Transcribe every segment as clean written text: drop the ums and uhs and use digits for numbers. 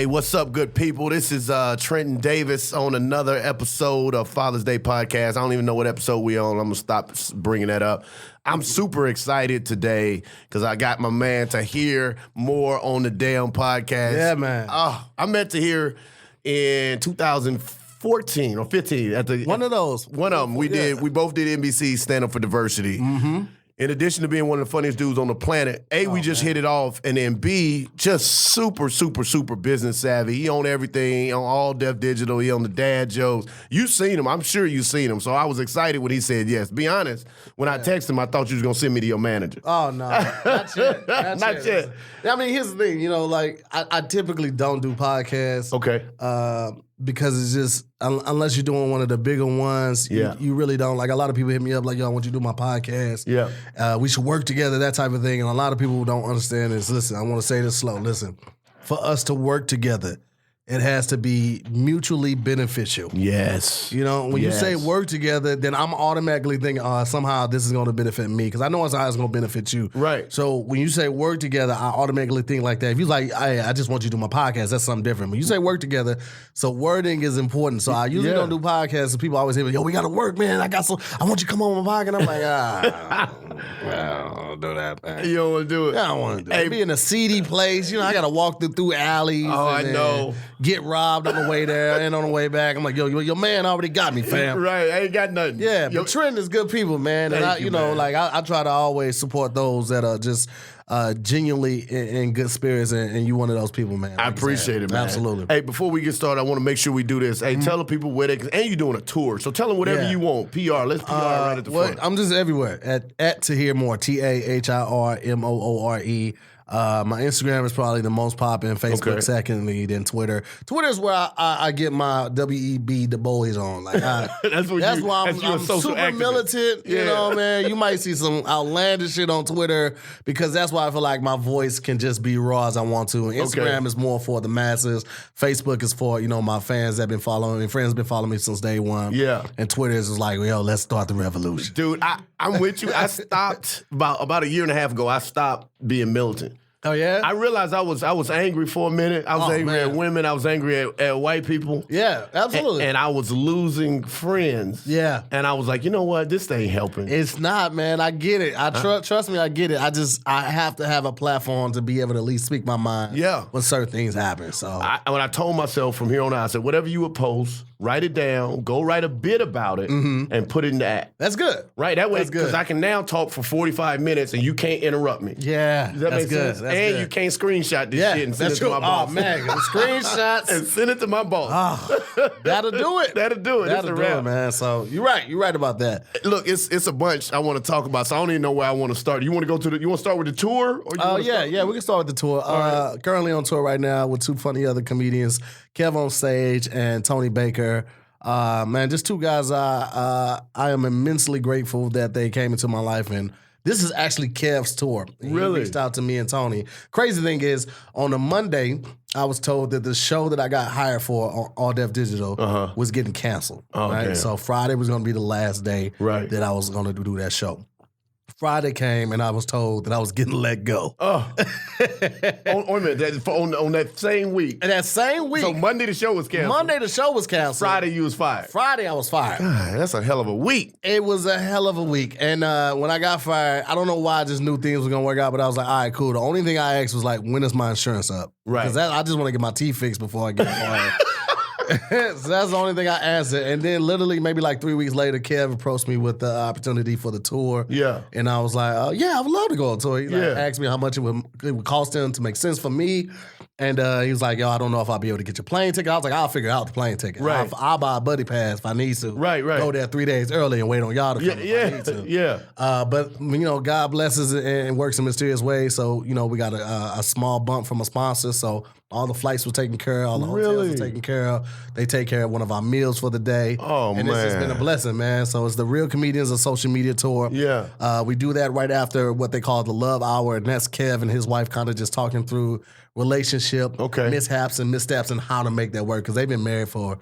Hey, what's up, good people? This is Trenton Davis on another episode of Father's Day Podcast. I don't even know what episode we on. I'm going to stop bringing that up. I'm super excited today because I got my man Tahir more on the damn podcast. Yeah, man. I met Tahir in 2014 or 15. One of those. One of them. We both did NBC Stand Up for Diversity. Mm-hmm. In addition to being one of the funniest dudes on the planet, we just hit it off, and then B, just super, super, super business savvy. He on everything, he on All Def Digital, he on the dad jokes. You seen him, I'm sure you seen him. So I was excited when he said yes. Be honest, when I texted him, I thought you was gonna send me to your manager. Oh no, not yet. Not yet. I mean, here's the thing. I typically don't do podcasts. Okay. Because it's just unless you're doing one of the bigger ones, you really don't. Like a lot of people hit me up like, yo, I want you to do my podcast. Yeah. We should work together, that type of thing. And a lot of people don't understand this. Listen, I want to say this slow. Listen, for us to work together, it has to be mutually beneficial. Yes. When you say work together, then I'm automatically thinking, somehow this is going to benefit me because I know it's how it's going to benefit you. Right. So when you say work together, I automatically think like that. If you're like, I just want you to do my podcast, that's something different. When you say work together, so wording is important. So I usually don't do podcasts. So people always say, yo, we got to work, man. I want you to come on my podcast. I'm like, I don't do that, man. You don't want to do it? I don't want to do it. Be in a seedy place. I got to walk through alleys. Oh, I know. Get robbed on the way there and on the way back. I'm like, yo, your man already got me, fam. Right, I ain't got nothing. Yeah, but Trenton is good people, man. And I try to always support those that are just genuinely in good spirits, and you one of those people, man. I appreciate it, man. Absolutely. Hey, before we get started, I want to make sure we do this. Hey, tell the people where and you're doing a tour, so tell them whatever you want. PR, let's PR right at the front. I'm just everywhere at Tahir Moore, TAHIRMOORE. My Instagram is probably the most popping. Facebook secondly, then Twitter. Twitter is where I get my WEB Du Bois on. Like that's why I'm super activist. Militant. Man. You might see some outlandish shit on Twitter because that's why I feel like my voice can just be raw as I want to. And Instagram is more for the masses. Facebook is for my fans that have been following me. Friends have been following me since day one. Yeah. And Twitter is like, yo, let's start the revolution. Dude, I'm with you. I stopped about a year and a half ago. I stopped being militant. Oh yeah, I realized I was angry for a minute. I was angry at women. I was angry at white people. Yeah, absolutely. And I was losing friends. Yeah, and I was like, you know what? This ain't helping. It's not, man. I get it. Trust me, I get it. I have to have a platform to be able to at least speak my mind. Yeah, when certain things happen. So when I told myself from here on out, I said, whatever you would post, write it down, go write a bit about it, and put it in the app. That's good. Right, that way, because I can now talk for 45 minutes and you can't interrupt me. Yeah, does that make sense? And you can't screenshot this shit and send it to my boss. Oh man, screenshots and send it to my boss. That'll do it. That'll do it. That'll do it, man. So you're right about that. Look, it's a bunch I want to talk about, so I don't even know where I want to start. You want to go to you want to start with the tour? Or we can start with the tour. Currently on tour right now with two funny other comedians, Kev on stage and Tony Baker. Man, just two guys I am immensely grateful that they came into my life, and this is actually Kev's tour. Really? He reached out to me and Tony. Crazy thing is, on a Monday, I was told that the show that I got hired for on All Def Digital was getting canceled. Right? Damn. So Friday was going to be the last day that I was going to do that show. Friday came and I was told that I was getting let go. Oh, on that same week. And that same week. So Monday the show was canceled. Friday you was fired. Friday I was fired. God, that's a hell of a week. It was a hell of a week. And when I got fired, I don't know why I just knew things were going to work out, but I was like, all right, cool. The only thing I asked was like, when is my insurance up? Right. Because I just want to get my teeth fixed before I get fired. So that's the only thing I answered. And then literally maybe like 3 weeks later, Kev approached me with the opportunity for the tour. Yeah. And I was like, I would love to go on tour. He asked me how much it would cost him to make sense for me. And he was like, yo, I don't know if I'll be able to get your plane ticket. I was like, I'll figure out the plane ticket. Right. I'll buy a buddy pass if I need to. Right. Go there 3 days early and wait on y'all to come if I need to. Yeah. But, God blesses and works in mysterious ways. So, we got a small bump from a sponsor. So all the flights were taken care of. All the hotels were taken care of. They take care of one of our meals for the day. Oh, and man. It's just been a blessing, man. So it's the Real Comedians of Social Media Tour. Yeah. We do that right after what they call the Love Hour. And that's Kev and his wife kind of just talking through relationship mishaps and missteps and how to make that work. Because they've been married for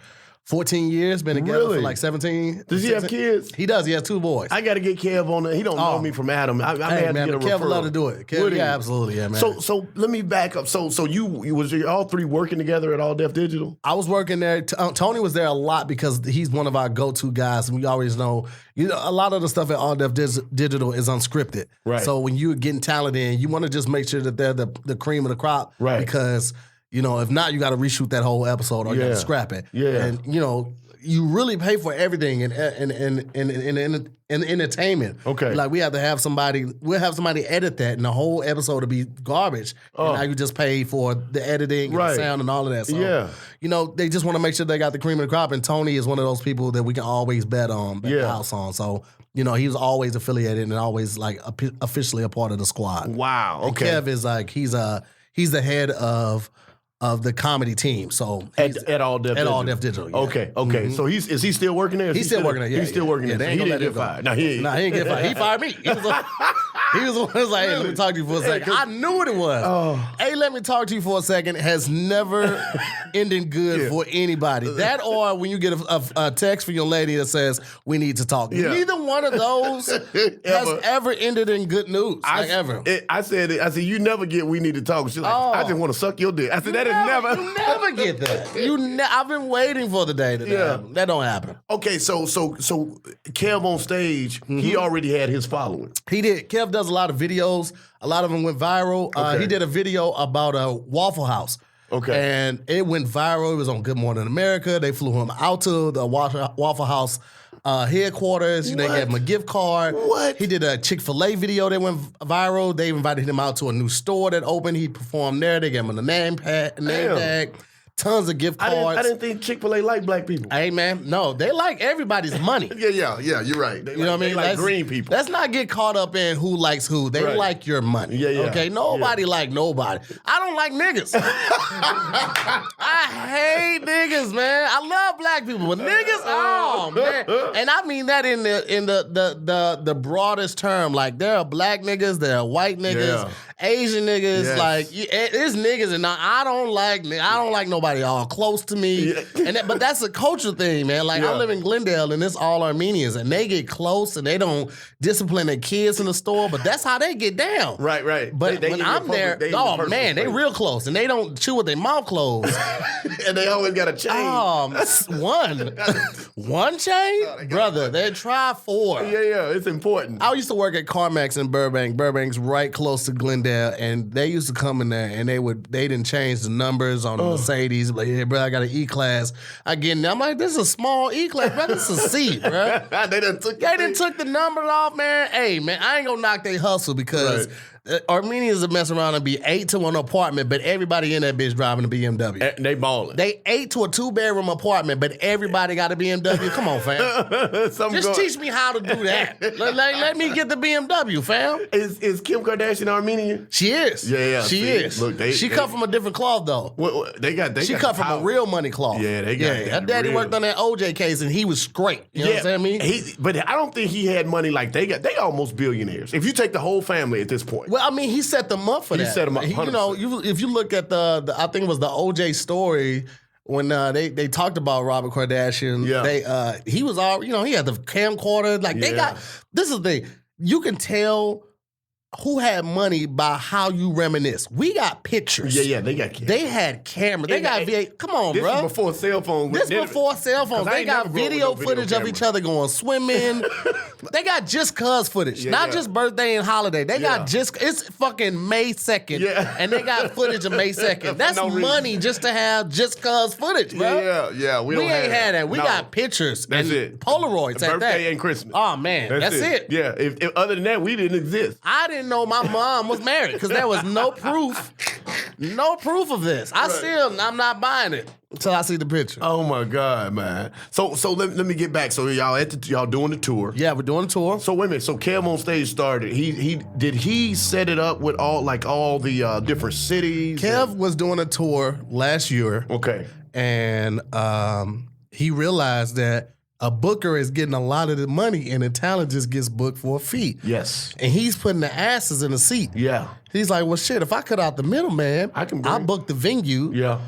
14 years, been together for like 17. Does he have kids? He does. He has 2 boys. I got to get Kev on it. He don't know me from Adam. I may have to get a referral. Kev would love to do it. Kev, yeah, absolutely, yeah, man. So let me back up. So you was all 3 working together at All Def Digital? I was working there. Tony was there a lot because he's one of our go-to guys, and we always know, a lot of the stuff at All Def Digital is unscripted. Right. So when you're getting talent in, you want to just make sure that they're the cream of the crop. Right. Because, if not, you got to reshoot that whole episode or you got to scrap it. Yeah. And, you really pay for everything in entertainment. Okay. Like we'll have somebody edit that and the whole episode will be garbage. And now you just pay for the editing and the sound and all of that. So, they just want to make sure they got the cream of the crop. And Tony is one of those people that we can always bet the house on. So, he was always affiliated and always like officially a part of the squad. Wow. Okay. And Kev is like, he's the head of the comedy team. So at All Def Digital. Yeah. Okay. Mm-hmm. So is he still working there? He's still working there. Yeah, he's still working there. He didn't get fired. No, he ain't get fired. He fired me. He was the one who was like, hey, let me talk to you for a second. I knew what it was. Hey, let me talk to you for a second has never ended good for anybody. That or when you get a text from your lady that says, we need to talk. Yeah. Neither one of those has ever ended in good news. Ever. I said, you never get we need to talk. She's like, I just want to suck your dick. I said, you never get that. I've been waiting for the day that don't happen. Okay, so Kev on stage, he already had his following. He did. Kev does a lot of videos. A lot of them went viral. He did a video about a Waffle House. Okay. And it went viral. It was on Good Morning America. They flew him out to the Waffle House headquarters. They gave him a gift card. What? He did a Chick-fil-A video that went viral. They invited him out to a new store that opened. He performed there. They gave him a name tag. Tons of gift cards. I didn't think Chick-fil-A liked black people. Hey, man, no, they like everybody's money. Yeah, you're right. You know what I mean? They like green people. Let's not get caught up in who likes who. They like your money. Yeah. Okay, nobody like nobody. I don't like niggas. I hate niggas, man. I love black people, but niggas, oh man. And I mean that in the broadest term. Like there are black niggas, there are white niggas, Asian niggas. Yes. Like it's niggas, and I don't like nobody all close to me. Yeah. But that's a culture thing, man. Like I live in Glendale, and it's all Armenians, and they get close, and they don't discipline their kids in the store. But that's how they get down. Right. But when I'm there, they real close, and they don't chew with their mouth closed. And they always got a chain. One chain, brother. They try 4. Yeah, it's important. I used to work at CarMax in Burbank. Burbank's right close to Glendale, and they used to come in there, and they didn't change the numbers on the Mercedes. Like, hey, bro, I got an E-Class. I get in there. I'm like, this is a small E-Class, bro. This is a C, bro. They done took the number off, man. Hey, man, I ain't gonna knock they hustle because Armenians are messing around and be 8 to an apartment, but everybody in that bitch driving a BMW. They balling. They 8 to a 2-bedroom apartment, but everybody got a BMW. Come on, fam. Just teach me how to do that. Let me get the BMW, fam. Is Kim Kardashian Armenian? She is. Yeah. She is. Look, she cut from a different cloth, though. She cut from a real money cloth. Yeah, they got her daddy worked on that OJ case, and he was straight. You know what I'm saying? But I don't think he had money like they got. They almost billionaires. If you take the whole family at this point. Well, I mean, he set them up for that. He set them up. 100%. If you look at the I think it was the OJ story when they talked about Robert Kardashian. Yeah. He was all he had the camcorder. Like they got. This is the thing. You can tell who had money by how you reminisce. We got pictures. Yeah, they got cameras. They had cameras. They got VA. Come on, bro. This is before cell phones. Before cell phones. They got video footage of each other going swimming. They got just cuz footage. Not just birthday and holiday. They got it's fucking May 2nd. Yeah. And they got footage of May 2nd. That's money just to have just cuz footage, bro. Yeah. We ain't had that. We got pictures. That's it. Polaroids at that. Birthday and Christmas. Oh, man. That's it. Yeah. If other than that, we didn't exist. I didn't know my mom was married because there was no proof of this. I'm not buying it until I see the picture. Oh my God, man! So let me get back. So y'all doing the tour? Yeah, we're doing the tour. So wait a minute. So Kev on stage started. He set it up with all the different cities. Kev was doing a tour last year. Okay, and he realized that a booker is getting a lot of the money and the talent just gets booked for a fee. Yes. And he's putting the asses in the seat. Yeah. He's like, well, shit, if I cut out the middleman, I'll book the venue. Yeah.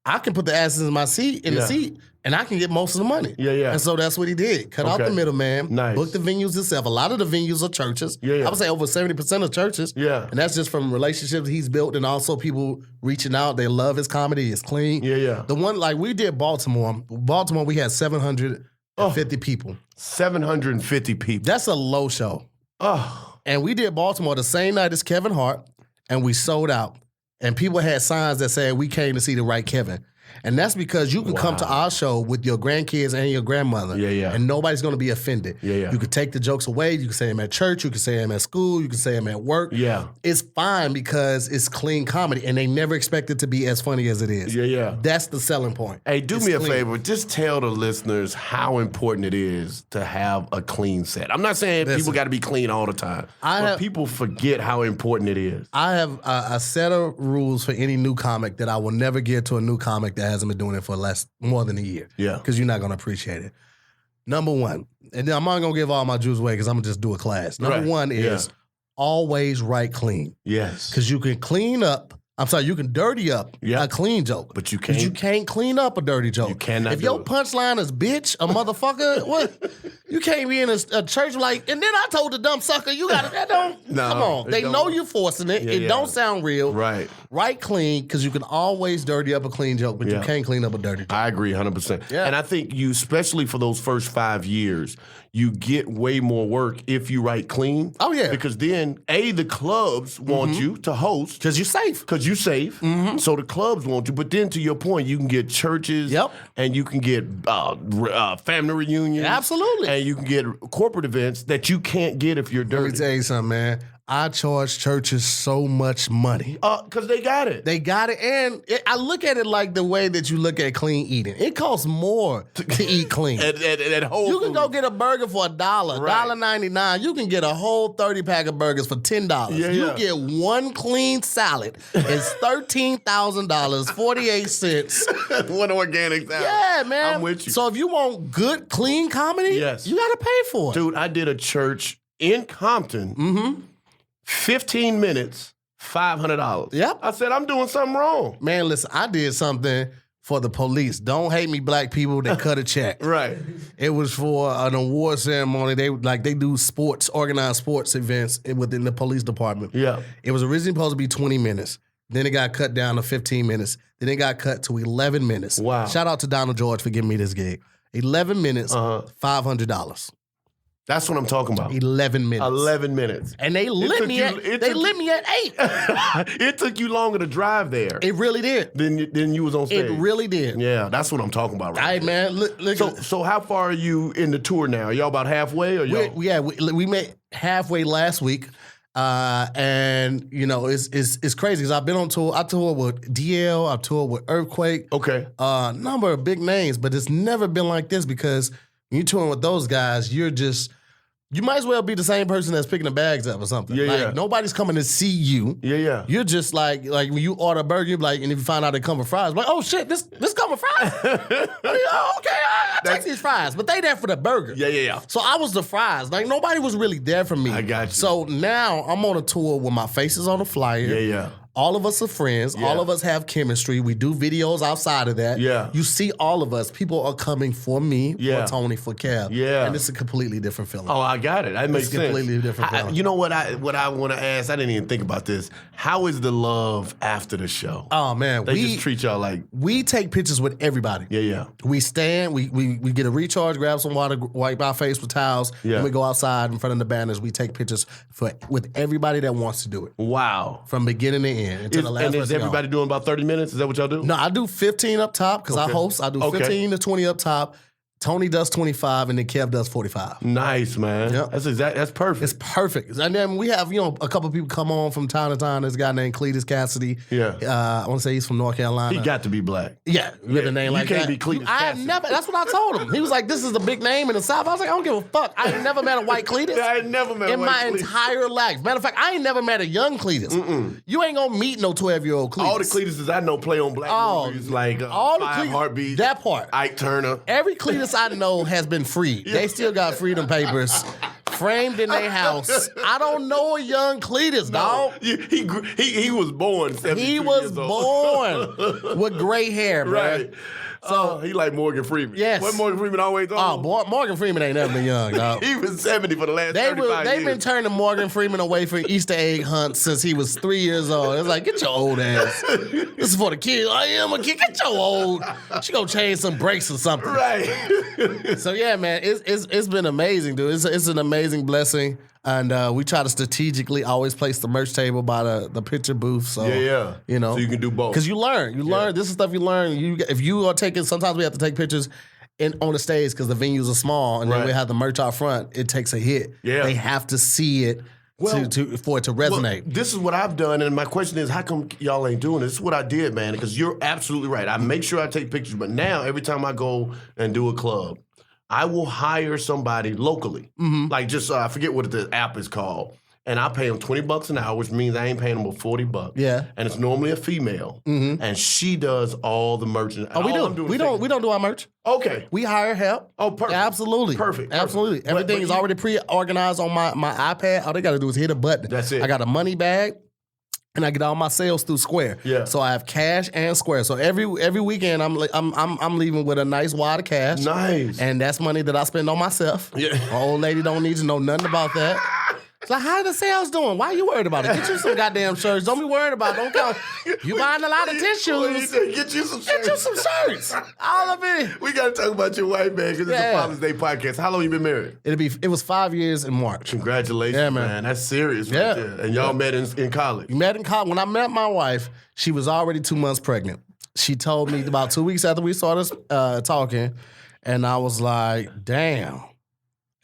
I can put the asses in the seat, and I can get most of the money. Yeah. And so that's what he did. Cut out the middleman. Nice. Book the venues himself. A lot of the venues are churches. Yeah. I would say over 70% of churches. Yeah. And that's just from relationships he's built and also people reaching out. They love his comedy. It's clean. Yeah. The one, like we did Baltimore. Baltimore, we had 750 people. 750 people. That's a low show. Oh. And we did Baltimore the same night as Kevin Hart, and we sold out. And people had signs that said, we came to see the right Kevin. And that's because you can come to our show with your grandkids and your grandmother. And nobody's going to be offended. You can take the jokes away. You can say them at church. You can say them at school. You can say them at work. It's fine because it's clean comedy. And they never expect it to be as funny as it is. That's the selling point. Hey, do me a favor. Just tell the listeners how important it is to have a clean set. I'm not saying people got to be clean all the time. But people forget how important it is. I have a set of rules for any new comic that I will never give to a new comic that hasn't been doing it for more than a year. Because you're not going to appreciate it. Number one, and then I'm not going to give all my juice away because I'm going to just do a class. Number one is always write clean. Because you can clean up. I'm sorry, you can dirty up a clean joke. But you can't. You can't clean up a dirty joke. You cannot. If your punchline is bitch, a motherfucker, what? You can't be in a church like, and then I told the dumb sucker, you got to, that don't, come on. They know you're forcing it. It don't sound real. Write clean, because you can always dirty up a clean joke, but you can't clean up a dirty joke. I agree 100%. And I think you, especially for those first 5 years, you get way more work if you write clean. Oh, yeah. Because then, the clubs want you to host. Because you're safe. Because you're safe. So the clubs want you. But then, to your point, you can get churches. And you can get family reunions. Absolutely. And you can get corporate events that you can't get if you're dirty. Let me tell you something, man. I charge churches so much money. Because they got it. They got it. And I look at it like the way that you look at clean eating. It costs more to eat clean. at Whole You can Foods. go get a burger for $1, $1.99. You can get a whole 30-pack of burgers for $10. You get one clean salad. It's $13,000, 48 cents. One organic salad. Yeah, man. I'm with you. So if you want good, clean comedy, you got to pay for it. Dude, I did a church in Compton. 15 minutes, $500. Yep. I said, I'm doing something wrong. Man, listen, I did something for the police. Don't hate me, black people that cut a check. It was for an award ceremony. They do organized sports events within the police department. It was originally supposed to be 20 minutes. Then it got cut down to 15 minutes. Then it got cut to 11 minutes. Wow. Shout out to Donald George for giving me this gig. 11 minutes, $500. That's what I'm talking about. 11 minutes. 11 minutes. And they lit me at 8. It took you longer to drive there. It really did. Than you was on stage. It really did. Yeah, that's what I'm talking about right now. Man, look so how far are you in the tour now? Y'all about halfway? Or y'all? We met halfway last week. And you know, it's crazy because I've been on tour. I toured with DL, I toured with Earthquake. A number of big names, but it's never been like this because when you're touring with those guys, you might as well be the same person that's picking the bags up or something. Nobody's coming to see you. You're just like when you order a burger, you're like, and if you find out they come with fries, like, oh shit, this come with fries? Okay, I take these fries, but they there for the burger. So I was the fries. Like nobody was really there for me. I got you. So now I'm on a tour with my faces on the flyer. All of us are friends. All of us have chemistry. We do videos outside of that. You see all of us. People are coming for me, for Tony, for Kev. And it's a completely different feeling. Oh, I got it. That makes sense. It's a completely different feeling. You know what I want to ask? I didn't even think about this. How is the love after the show? Oh, man. They just treat y'all like... We take pictures with everybody. We stand, we get a recharge, grab some water, wipe our face with towels, and we go outside in front of the banners. We take pictures with everybody that wants to do it. Wow. From beginning to end. And is everybody doing about 30 minutes? Is that what y'all do? No, I do 15 up top because I host. I do 15 to 20 up top. Tony does 25, and then Kev does 45. Nice, man. That's perfect. It's perfect. And then we have, a couple of people come on from time to time. There's a guy named Cletus Cassidy. I want to say he's from North Carolina. He got to be black. With a name like that. You can't be Cletus Cassidy. That's what I told him. He was like, this is a big name in the South. I was like, I don't give a fuck. I ain't never met a white Cletus. I ain't never met a white Cletus. In my entire life. Matter of fact, I ain't never met a young Cletus. You ain't gonna meet no 12-year-old Cletus. All the Cletuses I know play on black movies like all the Five Heartbeats. That part. Ike Turner. Every Cletus I know has been freed. They still got freedom papers framed in their house. I don't know a young Cletus, dog. He was born 72 He was years old. born with gray hair, bro. Right. So he like Morgan Freeman. Yes. What Morgan Freeman always on? Oh, Morgan Freeman ain't never been young, dog. He was 70 for the last 35 years. They've been turning Morgan Freeman away from Easter egg hunts since he was 3 years old. It's like, get your old ass. This is for the kid. I am a kid. Get your old. She gonna change some brakes or something. Right. So yeah, man, it's been amazing, dude. It's an amazing blessing. And we try to strategically always place the merch table by the picture booth. So you know, so you can do both. Because you learn. This is stuff you learn. If you are taking, sometimes we have to take pictures on the stage because the venues are small, and then we have the merch out front. It takes a hit. Yeah, they have to see it. For it to resonate. Well, this is what I've done, and my question is, how come y'all ain't doing it? This is what I did, man, because you're absolutely right. I make sure I take pictures, but now every time I go and do a club, I will hire somebody locally. Like just, I forget what the app is called. And I pay them $20 an hour, which means I ain't paying them but $40. Yeah. And it's normally a female. And she does all the merch. Oh, we do. We don't do our merch. Okay. We hire help. Oh, perfect. Absolutely. Perfect. Absolutely. Everything is already pre-organized on my iPad. All they got to do is hit a button. That's it. I got a money bag. And I get all my sales through Square. Yeah. So I have cash and Square. So every weekend I'm leaving with a nice wad of cash. Nice. And that's money that I spend on myself. Yeah. My old lady don't need to know nothing about that. It's like, how the sales doing? Why are you worried about it? Get you some goddamn shirts. Don't be worried about it. Don't count. You buying a lot of tissues. Get you some shirts. Get you some shirts. All of it. We got to talk about your wife, man, because it's a Father's Day podcast. How long you been married? It was 5 years in March. Congratulations, man. That's serious right there. And y'all met in college. We met in college. When I met my wife, she was already 2 months pregnant. She told me about 2 weeks after we started talking, and I was like, damn.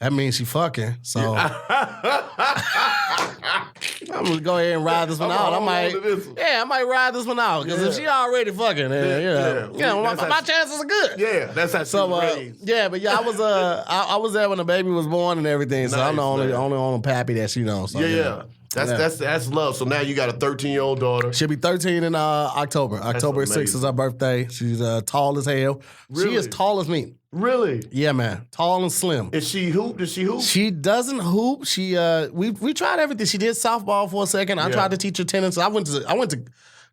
That means she fucking. So I'm gonna go ahead and ride this one out. I might ride this one out because if she already fucking, my chances are good. Yeah, that's how she was raised. I was there when the baby was born and everything. So nice, I'm the only pappy that she knows. So, That's love. So now you got a 13-year-old daughter. She'll be 13 in October. October 6th is her birthday. She's tall as hell. Really? She is tall as me. Really? Yeah, man. Tall and slim. Is she hoop? Does she hoop? She doesn't hoop. She we tried everything. She did softball for a second. I tried to teach her tennis. I went to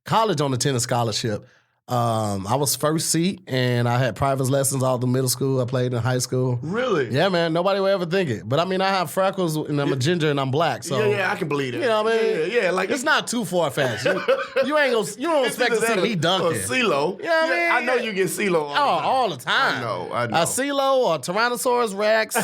college on a tennis scholarship. I was first seat, and I had private lessons all through middle school. I played in high school. Really? Yeah, man. Nobody would ever think it. But I mean, I have freckles, and I'm a ginger, and I'm black. So yeah, I can believe that. You know what I mean? Yeah, like it's not too far-fetched. You don't expect to see me dunking. CeeLo. You know what I mean? I know you get CeeLo all the time. I know. CeeLo or Tyrannosaurus Rex.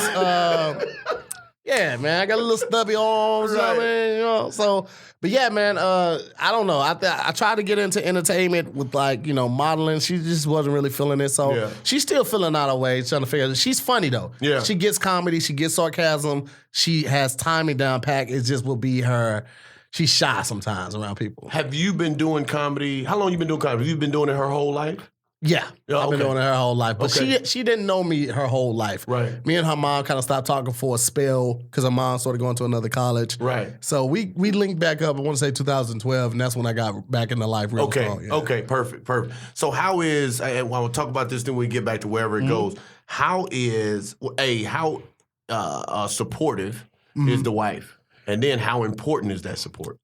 Yeah, man, I got a little stubby arms, right. You know what I mean? So, but yeah, man, I don't know. I tried to get into entertainment with modeling. She just wasn't really feeling it. So she's still feeling out her way, trying to figure it out. She's funny though. Yeah. She gets comedy, she gets sarcasm, she has timing down pat. It just will be her. She's shy sometimes around people. Have you been doing comedy? How long you been doing comedy? Have you been doing it her whole life? Yeah, I've been doing it her whole life. But she didn't know me her whole life. Right. Me and her mom kind of stopped talking for a spell because her mom started going to another college. Right. So we linked back up, I want to say 2012, and that's when I got back into life real strong. Yeah. Okay, perfect. So how is, and we'll talk about this then we get back to wherever it goes, how supportive is the wife? And then how important is that support?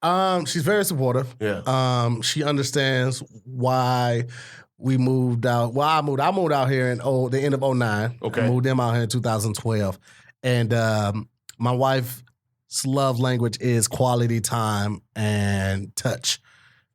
She's very supportive. Yeah. She understands why we moved out. Well, I moved out here in the end of 2009. Okay. I moved them out here in 2012. And my wife's love language is quality time and touch.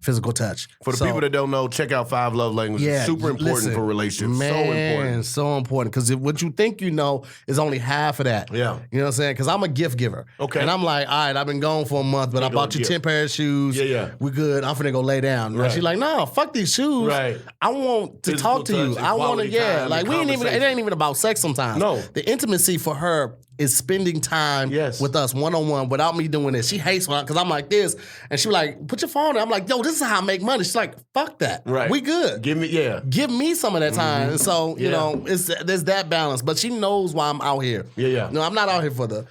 Physical touch. For the people that don't know, check out 5 Love Languages. Yeah, super important for relationships. Man, so important. Because what you think you know is only half of that. Yeah. You know what I'm saying? Because I'm a gift giver. Okay. And I'm like, all right, I've been gone for a month, but I bought you 10 pairs of shoes. Yeah. We good. I'm finna go lay down. Right. She's like, no, fuck these shoes. Right. I want to talk to you. I want to, like, it ain't even about sex sometimes. No. The intimacy for her is spending time with us one-on-one without me doing this. She hates when because I'm like this, and she be like, put your phone in. I'm like, yo, this is how I make money. She's like, fuck that. Right. We good. Give me some of that time. And so, you know, there's that balance. But she knows why I'm out here. Yeah. No, I'm not out here for the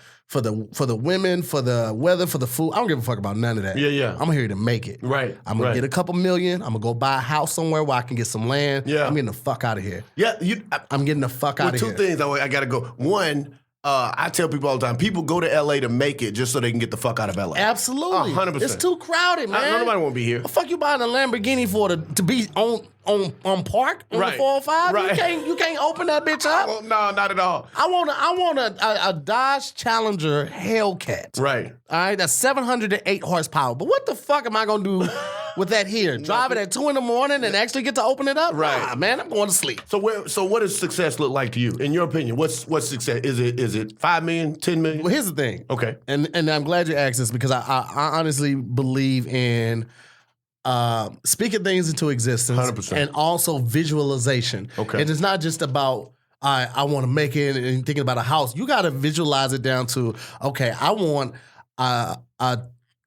women, for the weather, for the food. I don't give a fuck about none of that. Yeah. I'm here to make it. Right. I'm gonna get a couple million. I'm gonna go buy a house somewhere where I can get some land. Yeah. I'm getting the fuck out of here. Yeah. I'm getting the fuck out of here. Two things I gotta go. One, I tell people all the time, people go to LA to make it just so they can get the fuck out of LA. Absolutely. 100%. It's too crowded, man. Nobody want to be here. The fuck you buying a Lamborghini for to be on park on the 405? Right. You can't open that bitch up. No, not at all. I want a Dodge Challenger Hellcat. Right. All right, that's 708 horsepower. But what the fuck am I gonna do with that here? Drive it at 2 a.m. and actually get to open it up? Right. Nah, man, I'm going to sleep. So what does success look like to you? In your opinion, what's success? Is it 5 million, 10 million? Well, here's the thing. Okay. And I'm glad you asked this because I honestly believe in speaking things into existence 100%. and also visualization. Okay. And it's not just about I want to make it and thinking about a house. You got to visualize it down to, okay, I want a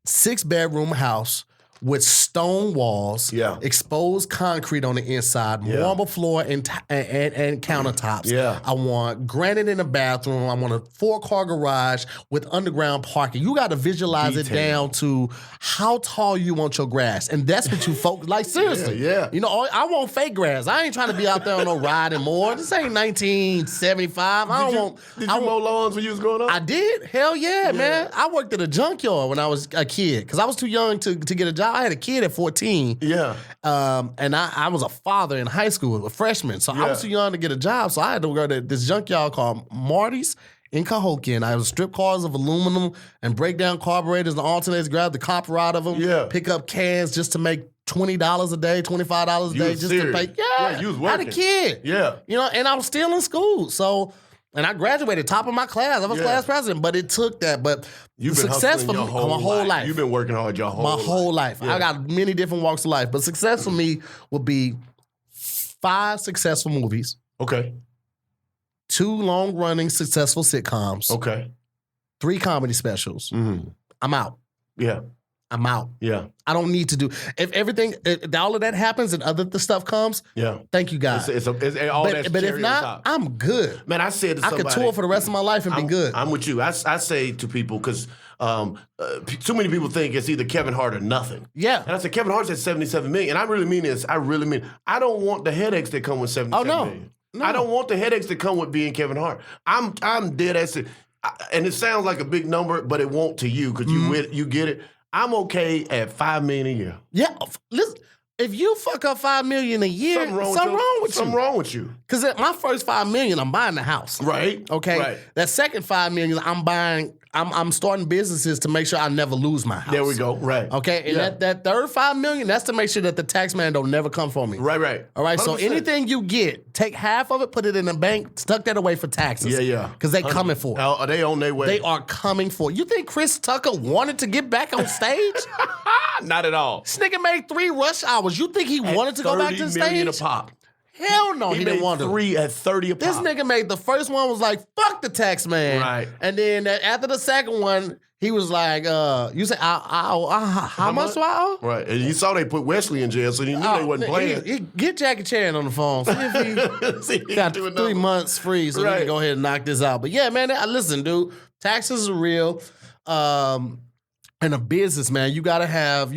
6-bedroom house with stone walls, exposed concrete on the inside, marble floor and countertops. Yeah. I want granite in the bathroom. I want a 4-car garage with underground parking. You got to visualize it down to how tall you want your grass. And that's what you focus, like seriously. Yeah. You know, I want fake grass. I ain't trying to be out there on no riding more. This ain't 1975. Did you mow lawns when you was growing up? I did. Hell yeah, man. I worked at a junkyard when I was a kid because I was too young to get a job. I had a kid at 14. Yeah. And I was a father in high school, a freshman. So I was too young to get a job. So I had to go to this junkyard called Marty's in Cahokia. And I would strip cars of aluminum and break down carburetors and alternators, grab the copper out of them, pick up cans just to make $20 a day, $25 a day just to pay. Yeah, you was working. I had a kid. Yeah. You know, and I was still in school. So, and I graduated top of my class. I was class president, but it took that. But you've been success for me my whole life. You've been working hard your whole life. My whole life. Yeah. I got many different walks of life. But success for me would be 5 successful movies. Okay. 2 long-running successful sitcoms. Okay. 3 comedy specials. Mm-hmm. I'm out. Yeah. I'm out. Yeah. I don't need to do if all of that happens and the stuff comes. Yeah. Thank you, God. It's all that. But if not, I'm good. Man, I said to somebody, I could tour for the rest of my life and be good. I'm with you. I say to people because too many people think it's either Kevin Hart or nothing. Yeah. And I said Kevin Hart's at 77 million, and I really mean this. I really mean I don't want the headaches that come with 77 million. No. I don't want the headaches that come with being Kevin Hart. I'm dead ass. And it sounds like a big number, but it won't to you because you get it. I'm okay at $5 million a year. Yeah, listen. If you fuck up $5 million a year, something wrong with you. Because my first $5 million, I'm buying the house. Right. Okay. Right. That second $5 million, I'm starting businesses to make sure I never lose my house. There we go. Right. Okay. And that third $5 million, that's to make sure that the tax man don't never come for me. Right. All right. 100%. So anything you get, take half of it, put it in the bank, tuck that away for taxes. Yeah. Because they coming for it. Are they on their way? They are coming for it. You think Chris Tucker wanted to get back on stage? Not at all. This nigga made 3 rush hours. You think he wanted to go back to the stage? $30 million a pop. Hell no, he didn't want to. 3 at 30 a pop. This nigga made the first one was like, fuck the tax man. Right. And then after the second one, he was like, you say, how much do I owe? Right. And you saw they put Wesley in jail, so you knew they wasn't playing. Get Jackie Chan on the phone. See if he got 3 months free so we can go ahead and knock this out. But yeah, man, listen, dude, taxes are real. And a business, man, you gotta have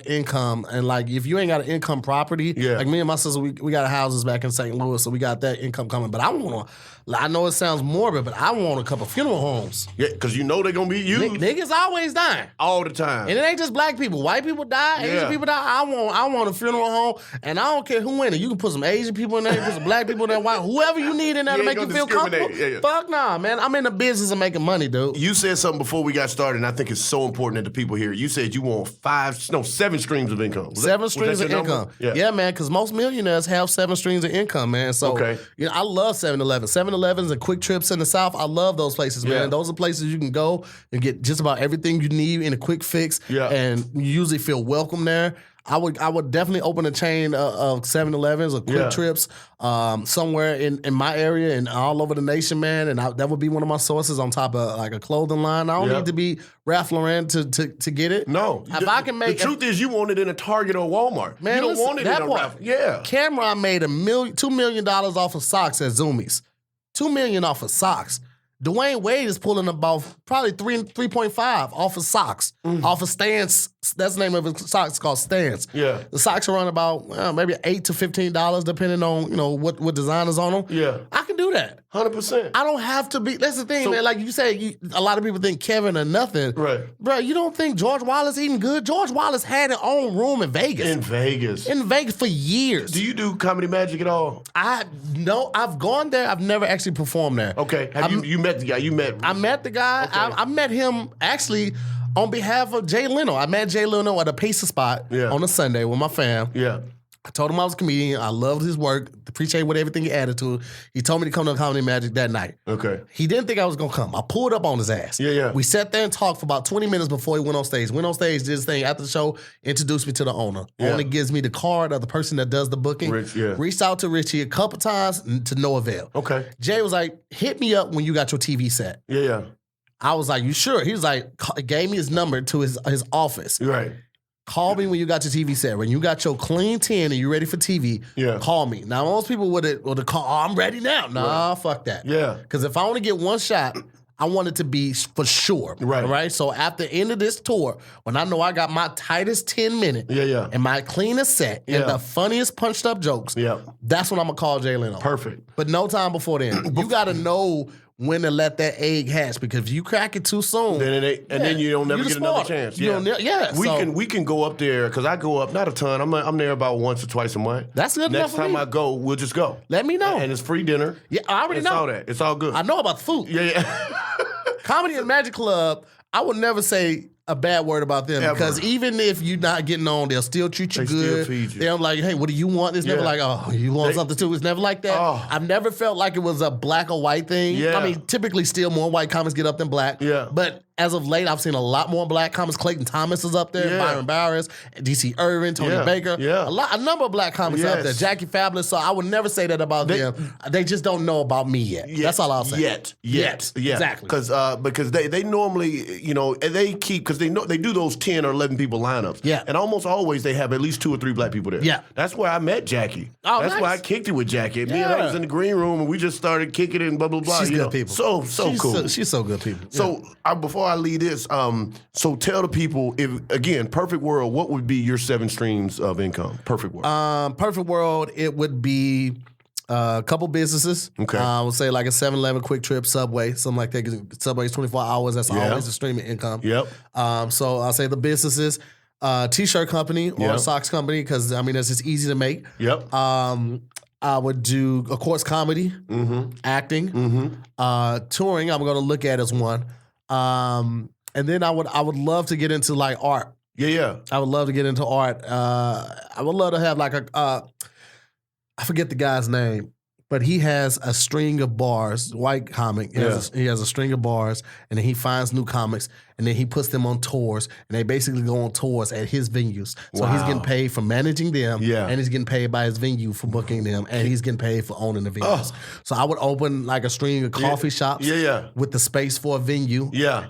income, and like if you ain't got an income property, like me and my sister, we got houses back in St. Louis, so we got that income coming. But I know it sounds morbid, but I want a couple funeral homes. Yeah, because you know they're gonna be used. Niggas always dying all the time, and it ain't just black people. White people die, Asian people die. I want a funeral home, and I don't care who in it. You can put some Asian people in there, you can put some black people in there, white, whoever you need in there to make you feel comfortable. Fuck nah, man. I'm in the business of making money, dude. You said something before we got started, and I think it's so important that the people hear. You said you want 7 streams of income. 7 streams of income. Yeah, man, because most millionaires have 7 streams of income, man. So, you know, I love 7-Eleven. 7-Elevens and Quick Trips in the South, I love those places, man. Those are places you can go and get just about everything you need in a quick fix, and you usually feel welcome there. I would definitely open a chain of 7-Elevens or Quick Trips somewhere in my area and all over the nation, man. And that would be one of my sources on top of like a clothing line. I don't need to be Ralph Lauren to get it. No. If I can make the truth is you want it in a Target or Walmart. Man, you don't want it in a Ralph. Yeah. Cameron made $2 million off of socks at Zoomies. $2 million off of socks. Dwayne Wade is pulling about probably 3.5 off of socks, off of Stance. That's the name of his socks, called Stance. Yeah, the socks are around about maybe $8 to $15, depending on what design is on them. Yeah, I can do that. 100%. I don't have to be. That's the thing, man. Like you say, a lot of people think Kevin or nothing. Right. Bro, you don't think George Wallace eating good? George Wallace had his own room in Vegas. In Vegas for years. Do you do Comedy Magic at all? I've gone there. I've never actually performed there. Okay. You met the guy? I met the guy. Okay. I met him actually on behalf of Jay Leno. I met Jay Leno at a pizza spot on a Sunday with my fam. Yeah. I told him I was a comedian. I loved his work. Appreciate everything he added to it. He told me to come to Comedy Magic that night. Okay. He didn't think I was going to come. I pulled up on his ass. Yeah. We sat there and talked for about 20 minutes before he went on stage. Went on stage, did his thing. After the show, introduced me to the owner. Yeah. Owner gives me the card of the person that does the booking. Rich, yeah. Reached out to Richie a couple times to no avail. Okay. Jay was like, hit me up when you got your TV set. Yeah. I was like, you sure? He was like, gave me his number to his office. Right. Call me when you got your TV set. When you got your clean 10 and you ready for TV, call me. Now, most people would have called, I'm ready now. Nah, fuck that. Yeah. Because if I only get one shot, I want it to be for sure. Right. All right? So after the end of this tour, when I know I got my tightest 10 minute and my cleanest set and the funniest punched up jokes, that's when I'm going to call Jay Leno. Perfect. But no time before then. You got to know when to let that egg hatch, because if you crack it too soon, then you don't never get another chance. We can go up there, because I go up not a ton. I'm there about once or twice a month. That's good enough Next time I go, we'll just go. Let me know. And it's free dinner. Yeah, I already know. It's all that. It's all good. I know about the food. Yeah. Comedy and Magic Club, I would never say a bad word about them, because even if you're not getting on, they'll still treat you good. Still feed you. They're like, hey, what do you want? It's never like, oh, you want something too? It's never like that. Oh. I've never felt like it was a black or white thing. Yeah. I mean, typically still more white comics get up than black. Yeah. But as of late, I've seen a lot more black comics. Clayton Thomas is up there, Byron Bowers, DC Irvin, Tony Baker. Yeah. A number of black comics up there. Jackie Fabulous. So I would never say that about them. They just don't know about me yet. That's all I'll say. Yet. Exactly. Because they normally, they keep, because they know they do those 10 or 11 people lineups. Yeah. And almost always they have at least 2 or 3 black people there. Yeah. That's where I met Jackie. Oh, That's nice. why I kicked it with Jackie. Me and her was in the green room and we just started kicking it and blah, blah, blah. She's good people. So cool. She's so good people. So before I leave this, so tell the people, if again, perfect world, what would be your 7 streams of income? Perfect world. Perfect world, it would be a couple businesses. Okay. I would say like a 7-Eleven, Quick Trip, Subway, something like that. 'Cause Subway's 24 hours. That's always a stream of income. Yep. So I'll say the businesses, T-shirt company or socks company, because I mean that's just easy to make. Yep. I would do, of course, comedy, acting, touring. I'm going to look at as one, and then I would love to get into like art. Yeah. I would love to get into art. I would love to have like I forget the guy's name, but he has a string of bars, white comic. He has a string of bars, and then he finds new comics, and then he puts them on tours, and they basically go on tours at his venues. So he's getting paid for managing them, and he's getting paid by his venue for booking them, and he's getting paid for owning the venues. So I would open like a string of coffee shops with the space for a venue,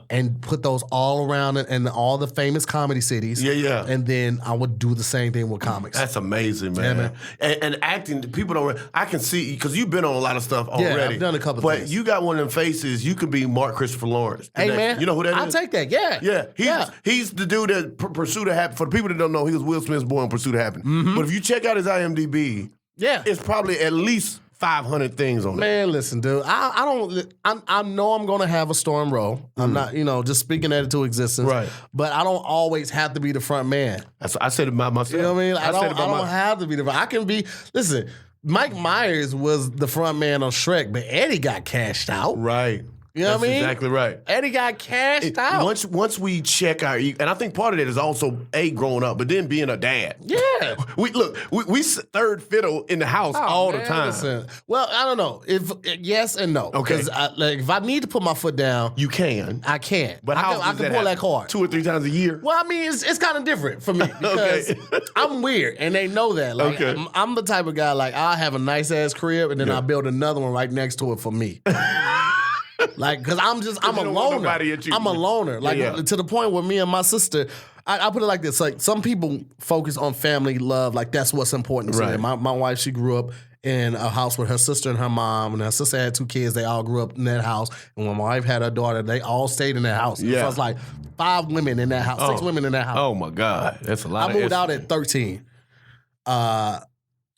and put those all around in all the famous comedy cities. And then I would do the same thing with comics. That's amazing, man. Yeah, man. And acting, people don't, I can see, because you've been on a lot of stuff already. Yeah, I've done a couple But things. you got one of them faces, you could be Mark Christopher Lawrence. Hey, man. You know who that is? I'll take that, yeah. He's the dude that Pursuit of Happiness. For the people that don't know, he was Will Smith's boy in Pursuit of Happiness. But if you check out his IMDb, it's probably at least 500 things on there. Man, listen, dude. I know I'm gonna have a storm role. I'm not, just speaking that into existence. Right. But I don't always have to be the front man. I said it about myself. You know what I mean? I don't have to be the front. I can be. Listen, Mike Myers was the front man on Shrek, but Eddie got cashed out. Right. You know what I mean? Exactly right. Eddie got cashed out. Once we check our, and I think part of that is also growing up, but then being a dad. Yeah. We third fiddle in the house all the time. Listen. Well, I don't know. If yes and no. Okay. Because if I need to put my foot down, You can. I can. But I can pull that card. 2 or 3 times a year? Well, I mean, it's kind of different for me because I'm weird, and they know that. Like, I'm the type of guy, like, I'll have a nice-ass crib, and then I'll build another one right next to it for me. Like, because I'm a loner. I'm a loner. Like, to the point where me and my sister, I put it like this. Like, some people focus on family love. Like, that's what's important to them. My wife, she grew up in a house with her sister and her mom, and her sister had 2 kids. They all grew up in that house. And when my wife had her daughter, they all stayed in that house. So it's like 5 women in that house, 6 women in that house. Oh, my God. That's a lot I moved out at 13.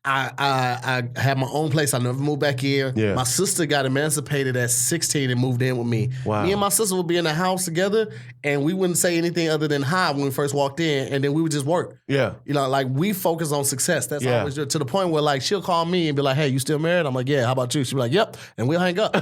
I had my own place. I never moved back here. Yeah. My sister got emancipated at 16 and moved in with me. Wow. Me and my sister would be in the house together, and we wouldn't say anything other than hi when we first walked in, and then we would just work. Yeah. You know, like we focus on success. That's always to the point where like she'll call me and be like, "Hey, you still married?" I'm like, "Yeah." How about you? She'll be like, "Yep," and we'll hang up.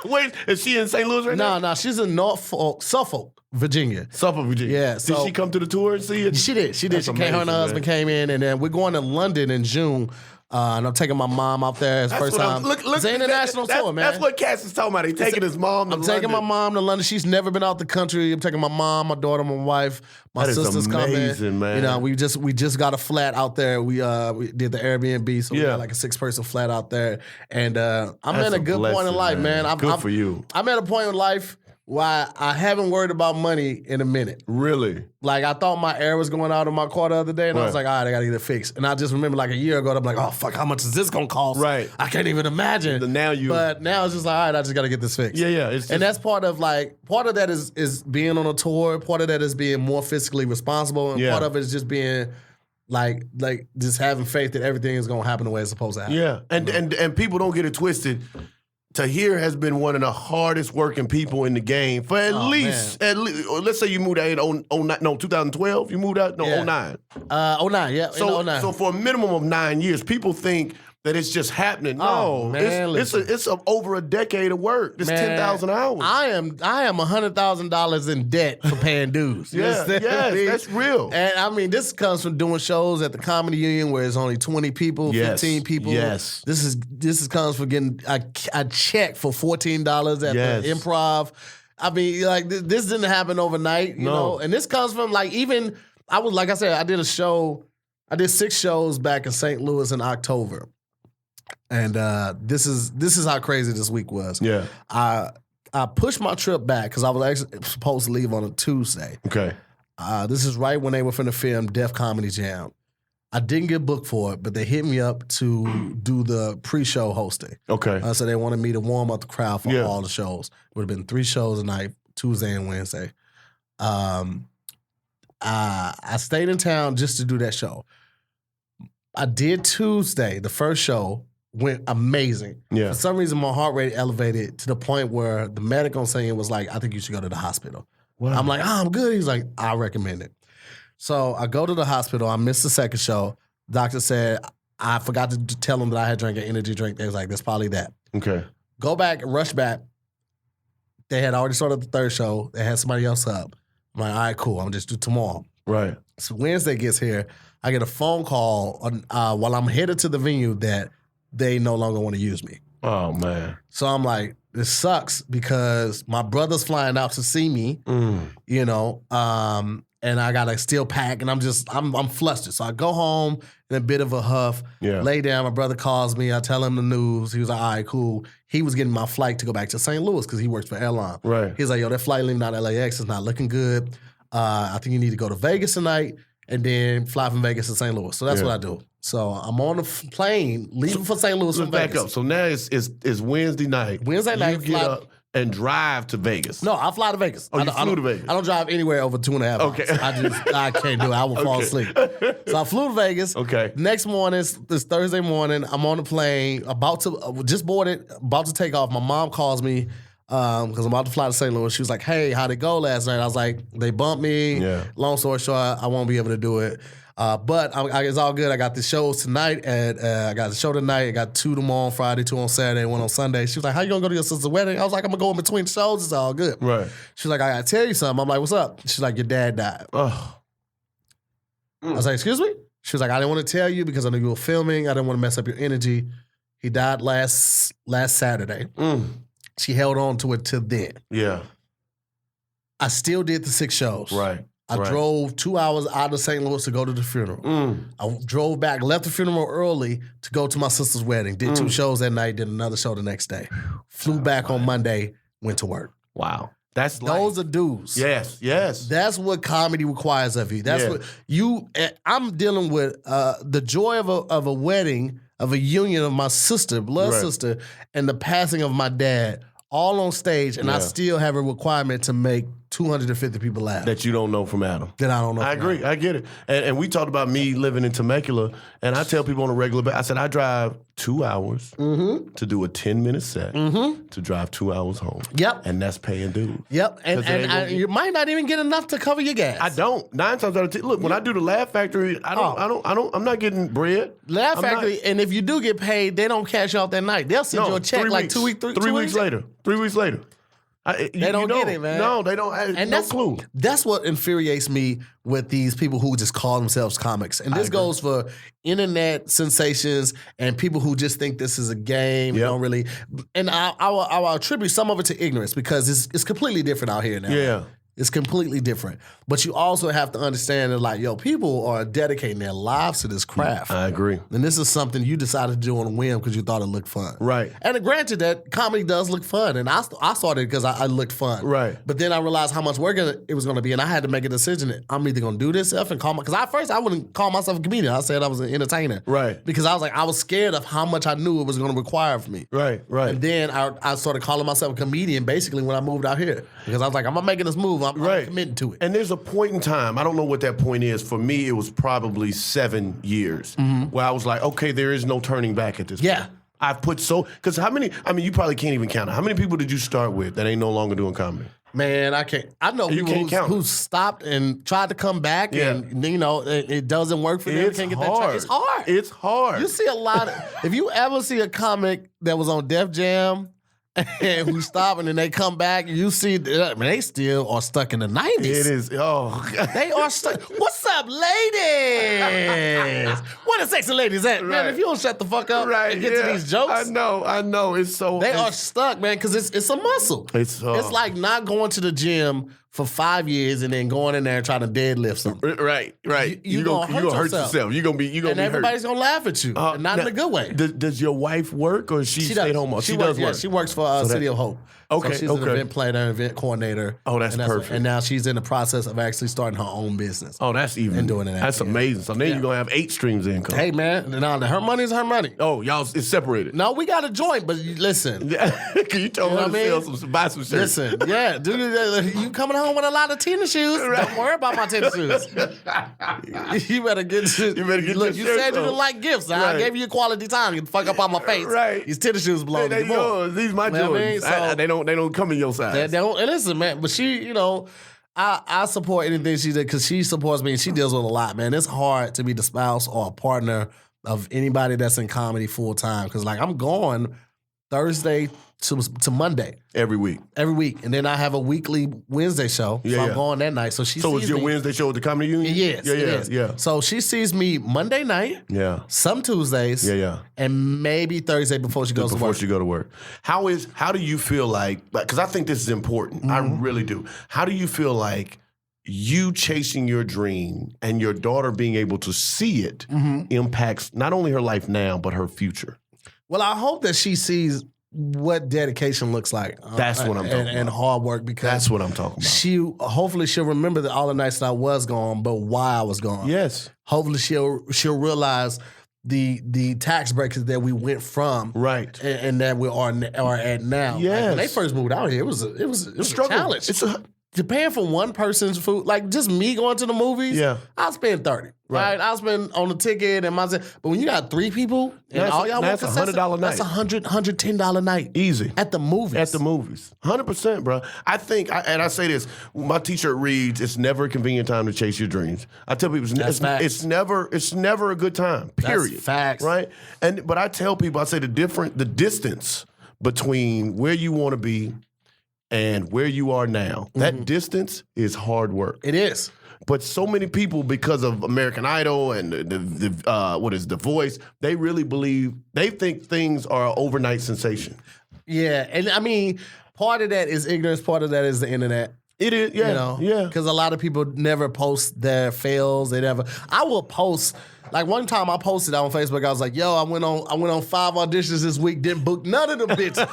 Wait, is she in St. Louis right now? No, she's in Suffolk, Virginia. Suffolk, Virginia. Yeah. Did she come to the tour and see it? She did. She That's came. Her and her husband came in, and then we're going to London in June. And I'm taking my mom out there. It's first time. Look, it's an international tour, man. That's what Cass is talking about. He's taking his mom to London. I'm taking my mom to London. She's never been out the country. I'm taking my mom, my daughter, my wife, my sister's amazing, coming. Man. You know, we just got a flat out there. We did the Airbnb, so we got like a 6-person flat out there. And I'm at a good point in life, man. Good for you. I'm at a point in life why I haven't worried about money in a minute. Really? Like, I thought my air was going out of my car the other day, and I was like, all right, I got to get it fixed. And I just remember, like, a year ago, I'm like, oh, fuck, how much is this going to cost? Right. I can't even imagine. But now it's just like, all right, I just got to get this fixed. Yeah. And that's part of that is being on a tour. Part of that is being more fiscally responsible. And part of it is just being... Like just having faith that everything is going to happen the way it's supposed to happen. Yeah. And people don't get it twisted. Tahir has been one of the hardest working people in the game for at least, let's say you moved out in 2012. You moved out? No, 09. 09, yeah. So for a minimum of 9 years, people think that it's just happening. No, man, it's over a decade of work. It's 10,000 hours. I am $100,000 in debt for paying dues. Yes, that's real. And I mean, this comes from doing shows at the Comedy Union where it's only 20 people, 15 people. Yes. This comes from getting a check for $14 at the Improv. I mean, like this didn't happen overnight, you know. And this comes from like even like I said, I did 6 shows back in St. Louis in October. And this is how crazy this week was. Yeah. I pushed my trip back because I was actually supposed to leave on a Tuesday. Okay. This is right when they were finna film Def Comedy Jam. I didn't get booked for it, but they hit me up to do the pre-show hosting. Okay. So they wanted me to warm up the crowd for all the shows. Would have been 3 shows a night, Tuesday and Wednesday. I stayed in town just to do that show. I did Tuesday, the first show. Went amazing. Yeah. For some reason, my heart rate elevated to the point where the medic on scene was like, I think you should go to the hospital. Wow. I'm like, I'm good. He's like, I recommend it. So I go to the hospital. I missed the second show. Doctor said, I forgot to tell him that I had drank an energy drink. They was like, that's probably that. Okay. Go back, rush back. They had already started the third show. They had somebody else up. I'm like, all right, cool. I'm just do tomorrow. Right. So Wednesday gets here. I get a phone call while I'm headed to the venue that they no longer want to use me. Oh, man. So I'm like, this sucks because my brother's flying out to see me, you know, and I got to still pack, and I'm flustered. So I go home in a bit of a huff, lay down. My brother calls me. I tell him the news. He was like, all right, cool. He was getting my flight to go back to St. Louis because he works for airline. Right. He's like, yo, that flight leaving out of LAX is not looking good. I think you need to go to Vegas tonight and then fly from Vegas to St. Louis. So that's what I do. So I'm on the plane, leaving for St. Louis from Vegas. Back up. So now it's Wednesday night. Wednesday night. You get up and drive to Vegas. No, I fly to Vegas. Oh, you flew to Vegas. I don't drive anywhere over 2.5 hours. Okay. I can't do it. I will fall asleep. So I flew to Vegas. Okay. Next morning, it's Thursday morning. I'm on the plane, just boarded, about to take off. My mom calls me because I'm about to fly to St. Louis. She was like, hey, how'd it go last night? I was like, they bumped me. Yeah. Long story short, I won't be able to do it. But it's all good. I got the shows tonight. I got the show tonight. I got 2 tomorrow on Friday, 2 on Saturday, 1 on Sunday. She was like, how you going to go to your sister's wedding? I was like, I'm going to go in between shows. It's all good. Right. She was like, I got to tell you something. I'm like, what's up? She's like, your dad died. Oh. I was like, excuse me? She was like, I didn't want to tell you because I knew you were filming. I didn't want to mess up your energy. He died last Saturday. She held on to it till then. Yeah. I still did the 6 shows. Right. I drove 2 hours out of St. Louis to go to the funeral. I drove back, left the funeral early to go to my sister's wedding. Did 2 shows that night, did another show the next day. Flew back on Monday, went to work. Wow. Those are dues. Yes. That's what comedy requires of you. That's what I'm dealing with the joy of a wedding, of a union of my sister, blood sister, and the passing of my dad all on stage, and I still have a requirement to make 250 people laugh. That you don't know from Adam. That I don't know. I agree. I get it. And we talked about me living in Temecula, and I tell people on a regular basis, I said I drive 2 hours to do a 10-minute set to drive 2 hours home. Yep. And that's paying dues. Yep. And you might not even get enough to cover your gas. I don't. 9 times out of 10. Look, when I do the Laugh Factory, I'm not getting bread. Laugh Factory, and if you do get paid, they don't cash you out that night. They'll send you a check like 2 weeks. 3 weeks later. 3 weeks later. They don't get it, man. No, they don't. And no clue. That's what infuriates me with these people who just call themselves comics. And this goes for internet sensations and people who just think this is a game. Don't really. And I will attribute some of it to ignorance because it's completely different out here now. Yeah. It's completely different. But you also have to understand that, like, people are dedicating their lives to this craft. I agree. And this is something you decided to do on a whim because you thought it looked fun. Right. And granted that comedy does look fun. And I started because I looked fun. Right. But then I realized how much work it was going to be. And I had to make a decision that I'm either going to do this stuff and because at first I wouldn't call myself a comedian. I said I was an entertainer. Right. Because I was scared of how much I knew it was going to require of me. Right. And then I started calling myself a comedian basically when I moved out here. Because I was like, I'm making this move. I'm committing to it. And there's a point in time, I don't know what that point is. For me, it was probably 7 years where I was like, okay, there is no turning back at this point. I've put because how many, you probably can't even count it. How many people did you start with that ain't no longer doing comedy? Man, I can't. I know people who stopped and tried to come back, and it doesn't work for them. It's can't get hard. that. It's hard. It's hard. You see a lot of. If you ever see a comic that was on Def Jam and who stop and then they come back, you see, they still are stuck in the 90s. It is. Oh, they are stuck. What's up, ladies? Where the sexy ladies at, man? If you don't shut the fuck up and get to these jokes, I know. It's so. They are stuck, man, because it's a muscle. It's like not going to the gym for 5 years and then going in there and trying to deadlift something. Right. You gonna hurt yourself. You're gonna be and everybody's gonna laugh at you, and not in a good way. Does your wife work or she stay home? She does work. She works for City of Hope. Okay, so she's an event planner, event coordinator. Oh, that's perfect. And now she's in the process of actually starting her own business. Oh, that's even. And doing it. That's amazing. So then you're going to have 8 streams of income. Hey, man. Now, her money is her money. Oh, y'all, it's separated. No, we got a joint, but listen. Can you tell her to buy some shirts? Listen, dude, you coming home with a lot of tennis shoes. Right. Don't worry about my tennis shoes. You better get Look, you said you didn't like gifts. Right. I gave you quality time. You fuck up on my face. Right. These tennis shoes belong to you. Yours. These my Jordans. They don't come in your size. They don't. And listen, man, but she, I support anything she did because she supports me and she deals with a lot, man. It's hard to be the spouse or a partner of anybody that's in comedy full time because, like, I'm going Thursday to Monday. Every week. And then I have a weekly Wednesday show. So I'm going that night. So she So sees it's your Wednesday show at the Comedy Union? Yes. Yeah. So she sees me Monday night. Yeah. Some Tuesdays. Yeah. And maybe Thursday before she goes to work. Before she go to work. How do you feel like, because I think this is important. I really do. How do you feel like you chasing your dream and your daughter being able to see it impacts not only her life now, but her future? Well, I hope that she sees what dedication looks like. That's what I'm talking about. And hard work, because that's what I'm talking about. Hopefully she'll remember that all the nights that I was gone, but why I was gone. Yes. Hopefully she'll realize the tax breaks that we went from, right, and that we are at now. Yes. Like when they first moved out here, it was a challenge. Paying for one person's food, like just me going to the movies, I'll spend $30. Right. I'll spend on the ticket and but when you got 3 people and all y'all that's $100 a night. That's $110 a night. Easy. At the movies. 100%, bro. I think, and I say this, my t-shirt reads, "It's never a convenient time to chase your dreams." I tell people it's never a good time, period. That's facts. Right? But I tell people, I say the distance between where you want to be and where you are now, that distance is hard work. It is. But so many people, because of American Idol and The Voice, they really they think things are an overnight sensation. Yeah, and I mean, part of that is ignorance, part of that is the internet. It is, yeah. Because a lot of people never post their fails. I will post. Like one time I posted on Facebook, I was like, "Yo, I went on 5 auditions this week, didn't book none of them bitches.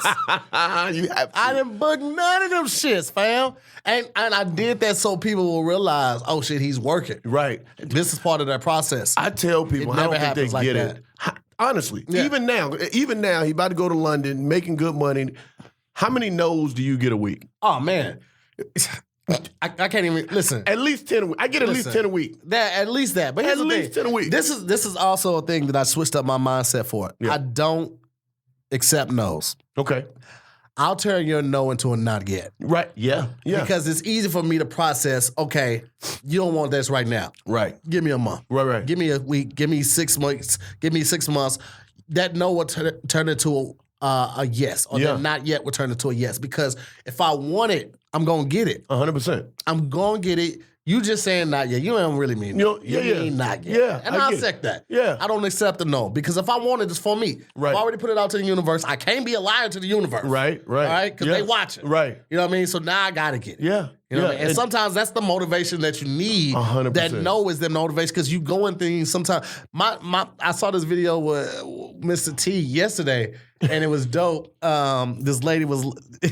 I didn't book none of them shits, fam." And I did that so people will realize, oh shit, he's working. Right. This is part of that process. I tell people, I don't think they get it. Honestly, even now, he about to go to London, making good money. How many no's do you get a week? Oh man. I can't even listen. At least 10 a week. I get at least 10 a week. At least that. But here's at the least thing. 10 a week. This is also a thing that I switched up my mindset for. I don't accept no's. Okay. I'll turn your no into a not yet. Right. Yeah. Yeah. Because it's easy for me to process, okay, you don't want this right now. Right. Give me a month. Right. Give me a week. Give me 6 months. Give me 6 months. That no will turn into a yes. Or that not yet will turn into a yes. Because if I want it, I'm going to get it. 100%. I'm going to get it. You just saying not yet. You don't really mean that. You mean not yet. Yeah. And I'll accept that. Yeah. I don't accept the no. Because if I want it, it's for me. Right. I've already put it out to the universe. I can't be a liar to the universe. Right. All right? Because they watch it. Right. You know what I mean? So now I got to get it. Yeah. You know what I mean? And sometimes that's the motivation that you need. 100%. That no is the motivation because you go in things sometimes. I saw this video with Mr. T yesterday, and it was dope. This lady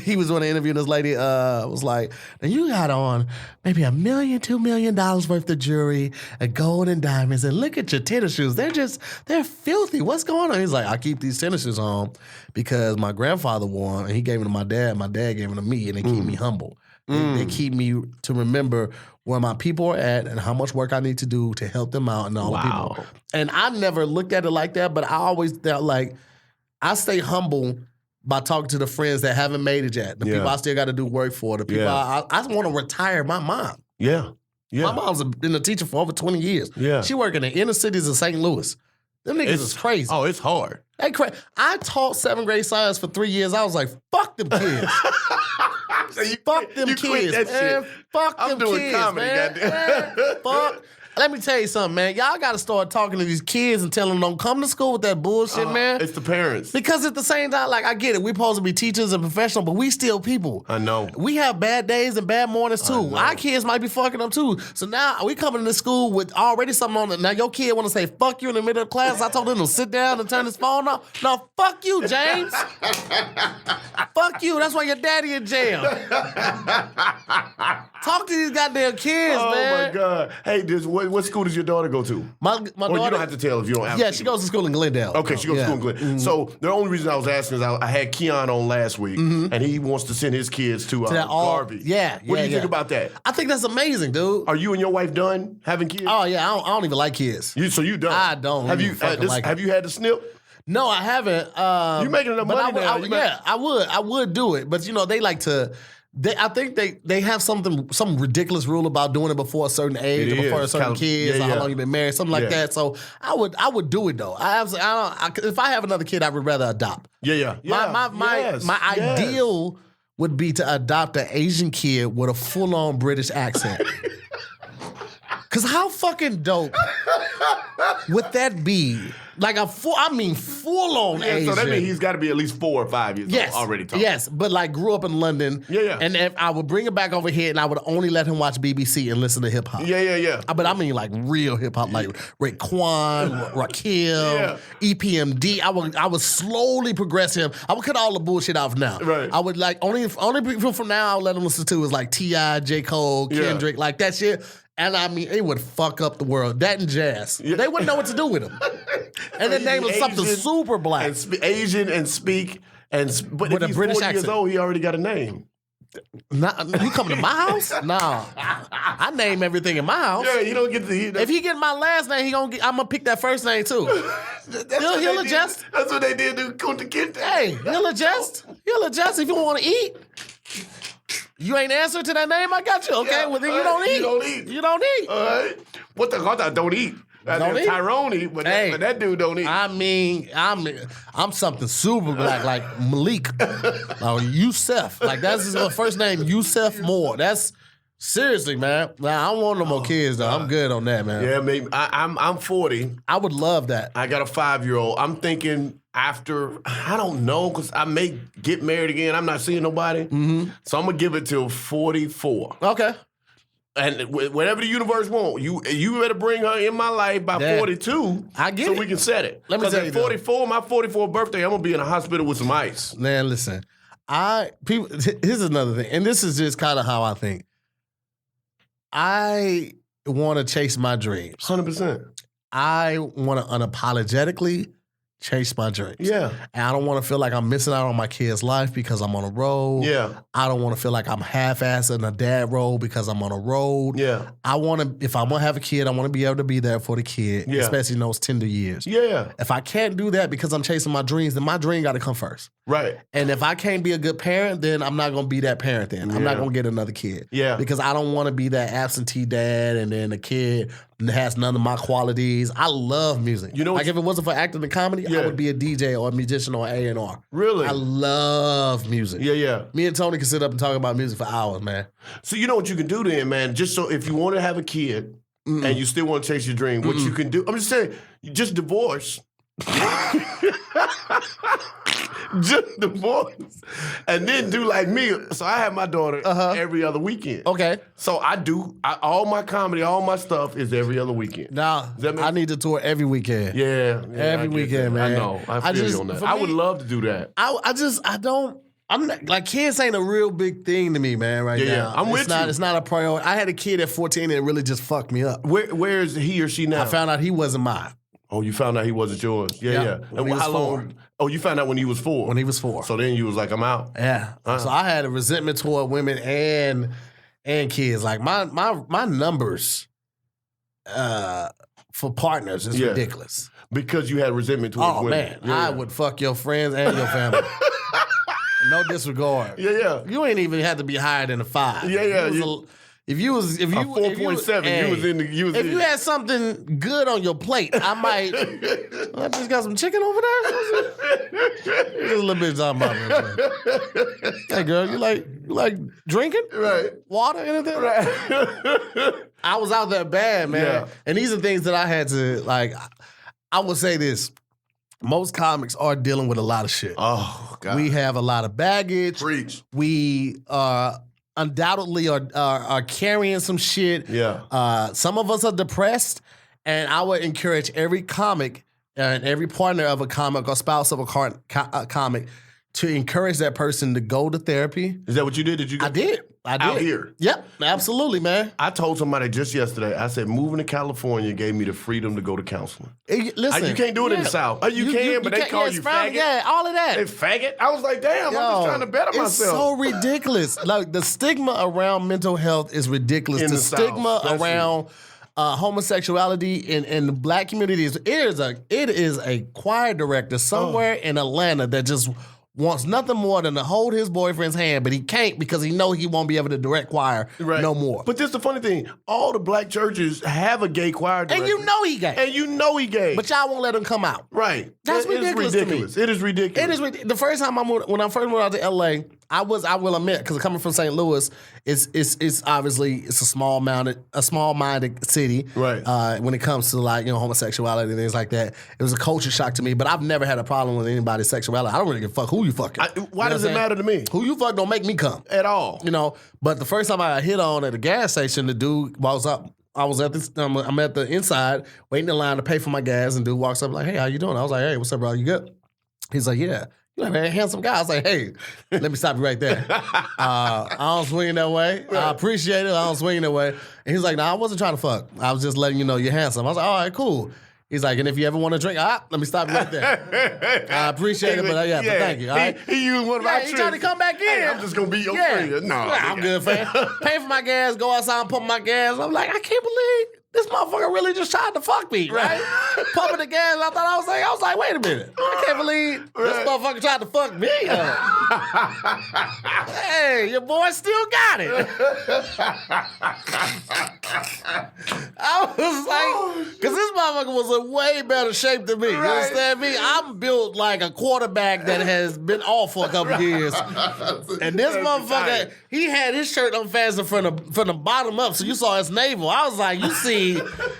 he was doing an interview, and this lady was like, "Now you got on maybe $1 million, $2 million worth of jewelry, and gold and diamonds, and look at your tennis shoes. They're filthy. What's going on?" He's like, "I keep these tennis shoes on because my grandfather wore them, and he gave them to my dad. My dad gave them to me, and they keep me humble." They keep me to remember where my people are at and how much work I need to do to help them out and all the people. And I never looked at it like that, but I always felt like I stay humble by talking to the friends that haven't made it yet. The people I still got to do work for. The people I want to retire my mom. Yeah. My mom's been a teacher for over 20 years. Yeah. She work in the inner cities of St. Louis. Them niggas is crazy. Oh, it's hard. I taught 7th grade science for 3 years. I was like, fuck them kids. Fuck them kids, man. Fuck them kids, man. I'm doing comedy, goddamn. Fuck. Let me tell you something, man. Y'all got to start talking to these kids and telling them don't come to school with that bullshit, man. It's the parents. Because at the same time, like, I get it. We're supposed to be teachers and professional, but we still people. I know. We have bad days and bad mornings, too. Our kids might be fucking up, too. So now we coming to school with already something on it. Now your kid want to say, fuck you in the middle of class. I told him to sit down and turn his phone off. No, fuck you, James. Fuck you. That's why your daddy in jail. Talk to these goddamn kids, man. Oh, my God. Hey, what school does your daughter go to? My daughter, you don't have to tell if you don't have to. Yeah, she goes to school in Glendale. Okay, she goes to school in Glendale. Mm-hmm. So the only reason I was asking is I had Keon on last week, and he wants to send his kids to Garvey. Yeah, What do you think about that? I think that's amazing, dude. Are you and your wife done having kids? Oh, yeah, I don't even like kids. So you done? I don't. Have you had the snip? No, I haven't. You making enough money now? I would do it, but you know they like to. I think they have some ridiculous rule about doing it before a certain age or before a certain kids or how long you've been married, something like that. So I would do it though. If I have another kid, I would rather adopt. My ideal would be to adopt an Asian kid with a full-on British accent. Cause how fucking dope would that be? Like full on Asian. So that means he's got to be at least 4 or 5 years old already talking. Yes, but like grew up in London. Yeah. And if I would bring him back over here and I would only let him watch BBC and listen to hip hop. Yeah. But I mean like real hip hop, like Raekwon, Rakim, EPMD. I would slowly progress him. I would cut all the bullshit off now. Right. I would like only people from now I would let him listen to is like T.I., J. Cole, Kendrick, like that shit. And I mean, it would fuck up the world. That and jazz. Yeah. They wouldn't know what to do with him. And then name was something super black. Asian and speak. But with if he's 40 years old, he already got a name. You coming to my house? Nah. I name everything in my house. Yeah, you don't get the... If he get my last name, I'm going to pick that first name too. He'll adjust. That's what they did to Kunta Kinte. Hey, he'll adjust. He'll adjust if you want to eat. You ain't answer to that name? I got you. Okay, well then you don't eat. You don't eat. All right. What the hell? I don't eat. Don't eat? Tyrone eat, but that dude don't eat. I mean, I'm something super black, like Malik or Yusef. Like that's his first name, Yusef Moore. That's seriously, man. Nah, I don't want no more kids though. I'm good on that, man. Yeah, maybe. I'm 40. I would love that. I got a 5-year-old. I'm thinking after, I don't know, because I may get married again. I'm not seeing nobody. Mm-hmm. So I'm going to give it till 44. Okay. And whatever the universe wants, you better bring her in my life by 42. I get so it. We can set it. Let me tell you at 44, my 44th birthday, I'm going to be in a hospital with some ice. Man, listen. Here's another thing, and this is just kind of how I think. I want to chase my dreams. 100%. I want to unapologetically chase my dreams. Yeah. And I don't want to feel like I'm missing out on my kid's life because I'm on a road. Yeah. I don't want to feel like I'm half-assed in a dad role because I'm on a road. Yeah. I want to, if I'm going to have a kid, I want to be able to be there for the kid, especially in those tender years. Yeah. If I can't do that because I'm chasing my dreams, then my dream got to come first. Right. And if I can't be a good parent, then I'm not going to be that parent then. I'm not going to get another kid. Yeah. Because I don't want to be that absentee dad and then the kid has none of my qualities. I love music. You know, like if it wasn't for acting and comedy, I would be a DJ or a musician or A&R. Really? I love music. Yeah. Me and Tony can sit up and talk about music for hours, man. So you know what you can do then, man? Just so if you want to have a kid and you still want to chase your dream, what you can do, I'm just saying, you just divorce. Just divorce. And then do like me. So I have my daughter every other weekend. Okay. So all my comedy, all my stuff is every other weekend. Nah, I need to tour every weekend. Yeah. Every weekend, man. I know. I feel you on that. I would love to do that. I'm not, like, kids ain't a real big thing to me, man, right now. Yeah, I'm with you. It's not a priority. I had a kid at 14 and it really just fucked me up. Where is he or she now? I found out he wasn't mine. Oh, you found out he wasn't yours. Yeah. When he was 4. Oh, you found out when he was 4. When he was 4. So then you was like, I'm out. Yeah. So I had a resentment toward women and kids. Like my numbers for partners is ridiculous. Because you had resentment towards women. Oh man, I would fuck your friends and your family. No disregard. Yeah. You ain't even had to be higher than a 5. Yeah. If you was 4.7, if you had something good on your plate, I might. I just got some chicken over there. Just a little bit of talking about me. Hey girl, you like drinking? Right. Water, anything? Right. I was out there bad, man. Yeah. And these are things that I had to like. I would say this. Most comics are dealing with a lot of shit. Oh God. We have a lot of baggage. Preach. We undoubtedly are carrying some shit. Yeah. Some of us are depressed, and I would encourage every comic and every partner of a comic or spouse of a comic to encourage that person to go to therapy. Is that what you did? Did you go? I did. Out here? Yep, absolutely, man. I told somebody just yesterday, I said, moving to California gave me the freedom to go to counseling. Listen. You can't do it in the South. You can, but they call you faggot. Yeah, all of that. They faggot? I was like, damn, I'm just trying to better myself. It's so ridiculous. Like, the stigma around mental health is ridiculous. The stigma around homosexuality in the black community it is a choir director somewhere in Atlanta that just wants nothing more than to hold his boyfriend's hand, but he can't because he know he won't be able to direct choir no more. But this is the funny thing. All the black churches have a gay choir director. And you know he gay. But y'all won't let him come out. Right. That's ridiculous to me. It is ridiculous. The first time when I first moved out to LA, I will admit, because coming from St. Louis, it's obviously a small-minded city. Right. When it comes to homosexuality and things like that. It was a culture shock to me, but I've never had a problem with anybody's sexuality. I don't really give a fuck who you fucking. Why does it matter to me? Who you fuck don't make me come. At all. But the first time I got hit on at a gas station, the dude walks up. I'm at the inside waiting in line to pay for my gas, and dude walks up like, "Hey, how you doing?" I was like, "Hey, what's up, bro? You good?" He's like, "Yeah." You're like, man, handsome guy. I was like, "Hey, let me stop you right there. I don't swing that way. I appreciate it. I don't swing that way." And he's like, "No, I wasn't trying to fuck. I was just letting you know you're handsome." I was like, "All right, cool." He's like, "And if you ever want to drink, let me stop you right there. I appreciate it, but but thank you." All right? He used one of my tricks. He tried to come back in. Hey, I'm just gonna be your friend. No, I'm good, fam. Pay for my gas, go outside and pump my gas. I'm like, I can't believe this motherfucker really just tried to fuck me, right? Pumping the gas. I was like, wait a minute. I can't believe this motherfucker tried to fuck me. Hey, your boy still got it. I was like, because this motherfucker was in way better shape than me. You understand me? I'm built like a quarterback that has been off for a couple years. And this motherfucker, he had his shirt unfastened from the bottom up, so you saw his navel. I was like, you see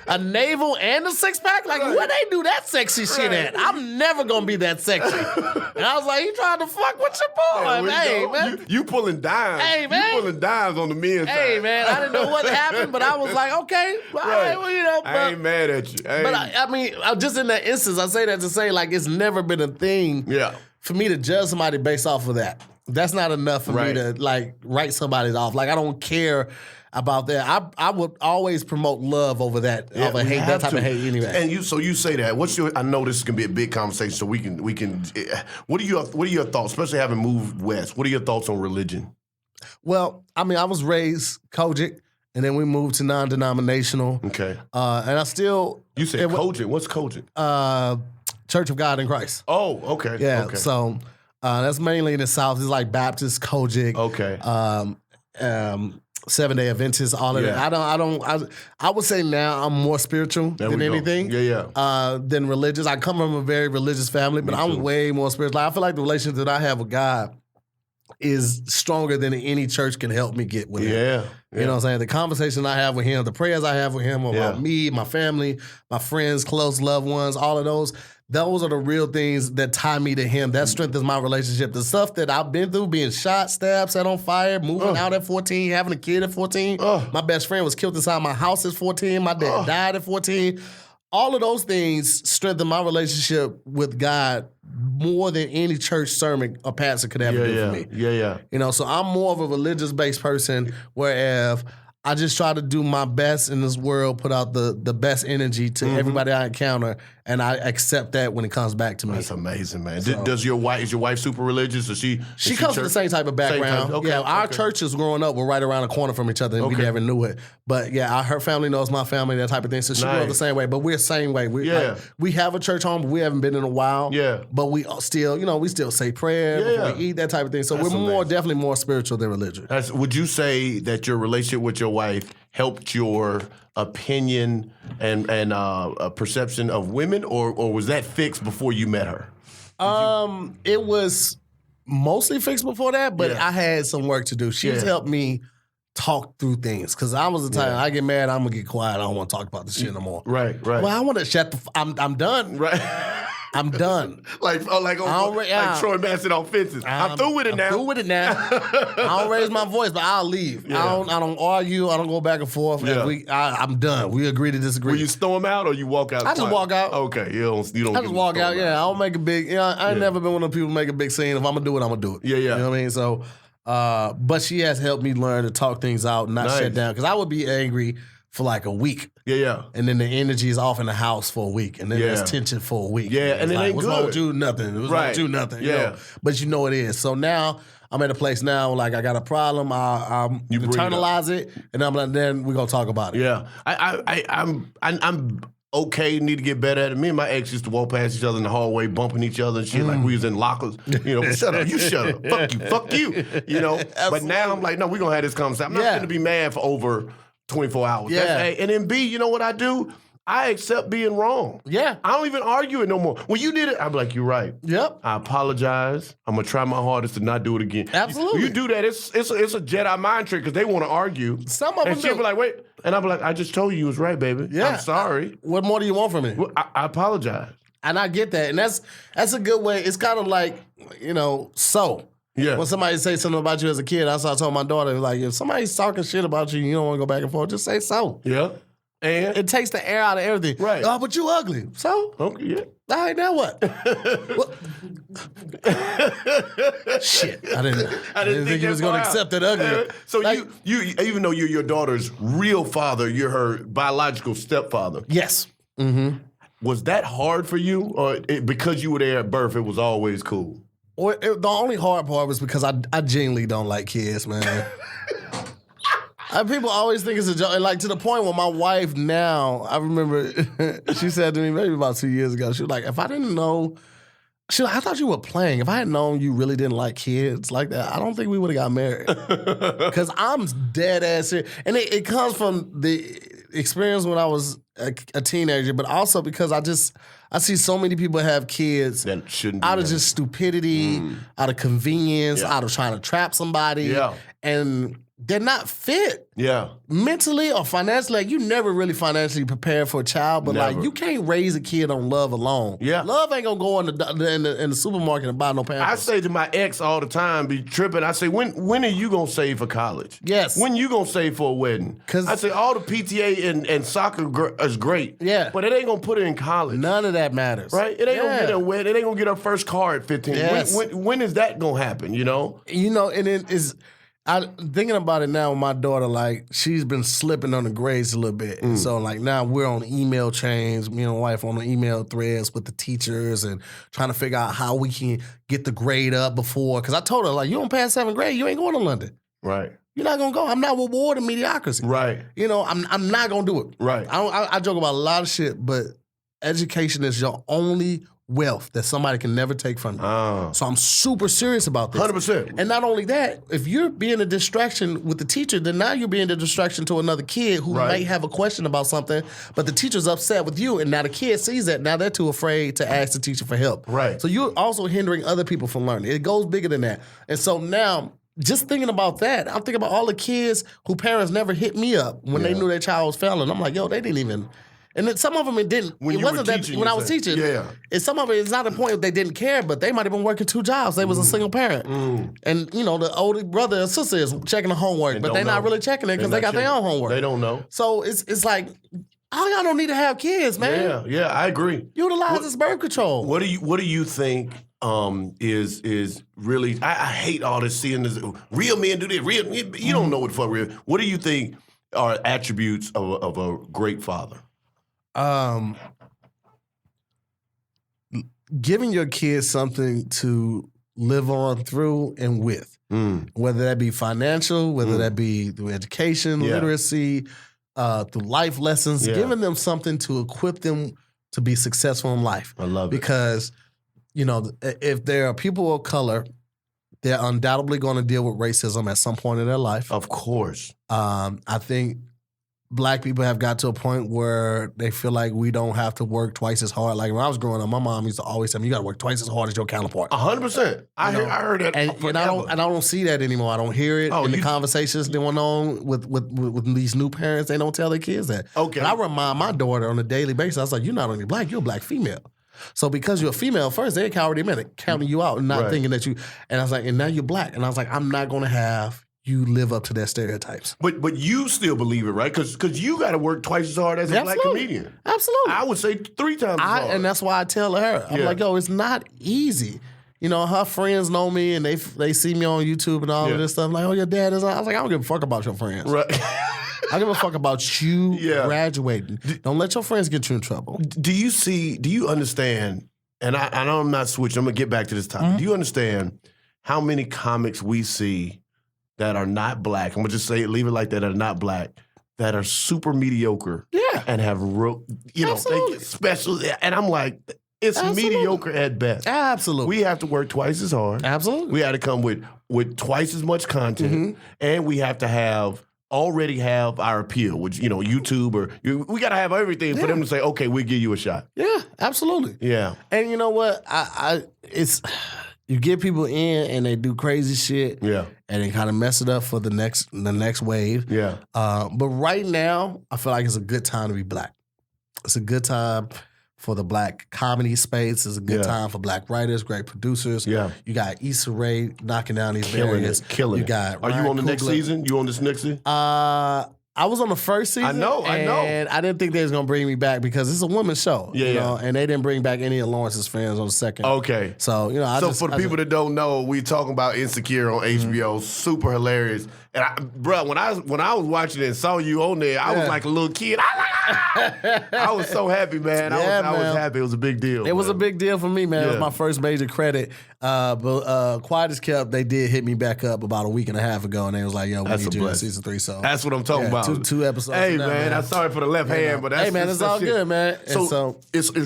a navel and a six-pack? Like, where they do that sexy shit at? I'm never gonna be that sexy. And I was like, you trying to fuck with your boy? Hey, man. You pulling dimes. Hey, man. You pulling dimes on the men's side. Hey, man, I didn't know what happened, but I was like, okay. All right, well, I ain't mad at you. But I mean, just in that instance, I say that to say, like, it's never been a thing for me to judge somebody based off of that. That's not enough for me to like write somebody off. Like I don't care about that. I would always promote love over that, over hate, that type of hate anyway. And you say that. What's your? I know this is gonna be a big conversation, so we can. What are your thoughts, especially having moved west? What are your thoughts on religion? Well, I mean, I was raised Kojic, and then we moved to non-denominational. Okay. And I still. You said Kojic. What's Kojic? Church of God in Christ. Oh, okay. Yeah. Okay. So that's mainly in the South. It's like Baptist, Kojic. Okay. 7-day Adventists, all of that. I would say now I'm more spiritual than anything. Than religious. I come from a very religious family, but I'm way more spiritual. I feel like the relationship that I have with God is stronger than any church can help me get with him. You know what I'm saying? The conversation I have with him, the prayers I have with him about me, my family, my friends, close loved ones, all of those are the real things that tie me to him. That strengthens my relationship. The stuff that I've been through, being shot, stabbed, set on fire, moving out at 14, having a kid at 14. My best friend was killed inside my house at 14. My dad died at 14. All of those things strengthen my relationship with God more than any church sermon a pastor could ever do for me. You know, so I'm more of a religious-based person, whereas I just try to do my best in this world, put out the best energy to everybody I encounter, and I accept that when it comes back to me. That's amazing, man. So, is your wife super religious? Or she comes from the same type of background. Our churches growing up were right around the corner from each other, and we never knew it. But her family knows my family, that type of thing. So she grew up the same way. But we're the same way. We have a church home, but we haven't been in a while. But we still, we still say prayer before we eat, that type of thing. So we're definitely more spiritual than religious. Would you say that your relationship with your wife helped your opinion and perception of women, or was that fixed before you met her? It was mostly fixed before that, but I had some work to do. She's helped me talk through things, because I was the type, I get mad, I'm gonna get quiet, I don't want to talk about this shit no more. Right. Well, I want to shut I'm done. Right. I'm done. like Troy Massett on Fences. I'm through with it now. I don't raise my voice, but I'll leave. I don't argue. I don't go back and forth. And I'm done. We agree to disagree. Will you storm out or you walk out? I just walk out. Okay. You don't. I just walk out. Yeah. I don't make a big. I ain't never been one of the people who make a big scene. If I'm gonna do it, I'm gonna do it. Yeah. You know what I mean? So, but she has helped me learn to talk things out and not shut down, because I would be angry for like a week. Yeah. And then the energy is off in the house for a week. And then there's tension for a week. Yeah, and it ain't what's good. What's wrong with you? Nothing. What's wrong with you? Nothing. Yeah. You know? But you know it is. So now I'm at a place now, like I got a problem, I internalize it, and I'm like, then we're going to talk about it. Yeah. I'm okay, need to get better at it. Me and my ex used to walk past each other in the hallway, bumping each other and shit like we was in lockers. Shut up, you shut up. Fuck you. But now I'm like, no, we're going to have this conversation. I'm not going to be mad for over 24 hours. And then B, you know what I do? I accept being wrong. Yeah. I don't even argue it no more. When you did it, I'm like, you're right. Yep. I apologize. I'm going to try my hardest to not do it again. Absolutely. You do that, it's a Jedi mind trick, because they want to argue. Some of them she'll be like, wait. And I'll be like, I just told you you was right, baby. Yeah. I'm sorry. What more do you want from me? Well, I apologize. And I get that. And that's a good way. It's kind of like, so. Yeah. When somebody say something about you as a kid, I told my daughter, like, if somebody's talking shit about you and you don't want to go back and forth, just say so. Yeah. And it takes the air out of everything. Right. Oh, but you ugly. So? Okay, yeah. All right, now what? Shit. I didn't think you was going to accept that ugly. So you even though you're your daughter's real father, you're her biological stepfather. Yes. Mm-hmm. Was that hard for you? Or because you were there at birth, it was always cool? The only hard part was because I genuinely don't like kids, man. People always think it's a joke. Like, to the point where my wife now, I remember she said to me maybe about 2 years ago, she was like, if I didn't know, I thought you were playing. If I had known you really didn't like kids like that, I don't think we would have got married. Because I'm dead ass serious. And it comes from the experience when I was a teenager, but also because I see so many people have kids that shouldn't out of just stupidity, out of convenience, out of trying to trap somebody. Yeah. And they're not fit. Yeah. Mentally or financially, like, you never really financially prepare for a child, but like, you can't raise a kid on love alone. Yeah. Love ain't gonna go in the supermarket and buy no Pampers. I say to my ex all the time, be tripping. I say, when are you gonna save for college? Yes. When you gonna save for a wedding? I say all the PTA and soccer is great. Yeah. But it ain't gonna put her in college. None of that matters. Right? It ain't gonna get her wet. It ain't gonna get her first car at 15. Yes. When is that gonna happen, you know? You know, and it is. I'm thinking about it now with my daughter, like, she's been slipping on the grades a little bit. And so, like, now we're on email chains, me and my wife on the email threads with the teachers and trying to figure out how we can get the grade up before. Because I told her, like, you don't pass 7th grade, you ain't going to London. Right. You're not going to go. I'm not rewarding mediocrity. Right. You know, I'm not going to do it. Right. I joke about a lot of shit, but education is your only wealth that somebody can never take from you. So I'm super serious about this. 100%. And not only that, if you're being a distraction with the teacher, then now you're being a distraction to another kid who might have a question about something, but the teacher's upset with you, and now the kid sees that. Now they're too afraid to ask the teacher for help. Right. So you're also hindering other people from learning. It goes bigger than that. And so now, just thinking about that, I'm thinking about all the kids who parents never hit me up when they knew their child was failing. I'm like, yo, they didn't even... And then some of them, it didn't. When it wasn't that when I was teaching. Yeah. And some of it is not a point they didn't care, but they might have been working 2 jobs. They was a single parent. And, you know, the older brother or sister is checking the homework, but they're not really checking it because they got their own homework. They don't know. So it's like, all y'all don't need to have kids, man. Yeah, I agree. Utilize this birth control. What do you think is really? I hate all this seeing this. Real men do this. You don't know what for real. What do you think are attributes of a great father? Giving your kids something to live on through and with, whether that be financial, whether that be through education, literacy, through life lessons, giving them something to equip them to be successful in life. I love it. Because, you know, if there are people of color, they're undoubtedly going to deal with racism at some point in their life. Of course. I think Black people have got to a point where they feel like we don't have to work twice as hard. Like when I was growing up, my mom used to always tell me, "You got to work twice as hard as your counterpart." 100%. I heard that, and I don't see that anymore. I don't hear it in the conversations going on with these new parents. They don't tell their kids that. Okay, and I remind my daughter on a daily basis. I was like, "You're not only Black, you're a Black female." So because you're a female, first they already counting you out and not thinking that you. And I was like, and now you're Black, and I was like, I'm not going to have you live up to their stereotypes. But you still believe it, right? Because you got to work twice as hard as a Black comedian. Absolutely. I would say 3 times as hard. And that's why I tell her, I'm like, yo, it's not easy. You know, her friends know me and they see me on YouTube and all of this stuff. Like, oh, your dad is on. I was like, I don't give a fuck about your friends. Right. I give a fuck about you graduating. Don't let your friends get you in trouble. Do you understand, and I know I'm not switching, I'm going to get back to this topic. Do you understand how many comics we see that are not Black, I'm gonna just say it, leave it like that are not Black, that are super mediocre, and have real, they get special, and I'm like, it's mediocre at best. Absolutely, we have to work twice as hard. Absolutely, we have to come with twice as much content, and we have to already have our appeal, which YouTube we gotta have everything for them to say, okay, we'll give you a shot. Yeah, absolutely. Yeah, and you know what, it's. You get people in and they do crazy shit. Yeah. And they kind of mess it up for the next wave. Yeah. But right now, I feel like it's a good time to be Black. It's a good time for the Black comedy space. It's a good time for Black writers, great producers. Yeah. You got Issa Rae knocking down these barriers. Killing it. Are you on the next season? You on this next season? I was on the first season. I know. And I didn't think they was going to bring me back because it's a women's show. Yeah, and they didn't bring back any of Lawrence's friends on the second. Okay. So, for the people that don't know, we talking about Insecure on HBO. Super hilarious. And when I was watching it and saw you on there, I was like a little kid. I was so happy, man. I was happy. It was a big deal. It was a big deal for me, man. It was my first major credit. But Quiet as Kept, they did hit me back up about a week and a half ago, and they was like, yo, we need you in season 3. So that's what I'm talking about. Two episodes. Hey, man, I'm sorry for the left hand, but that's... Hey, man, it's all good, man. So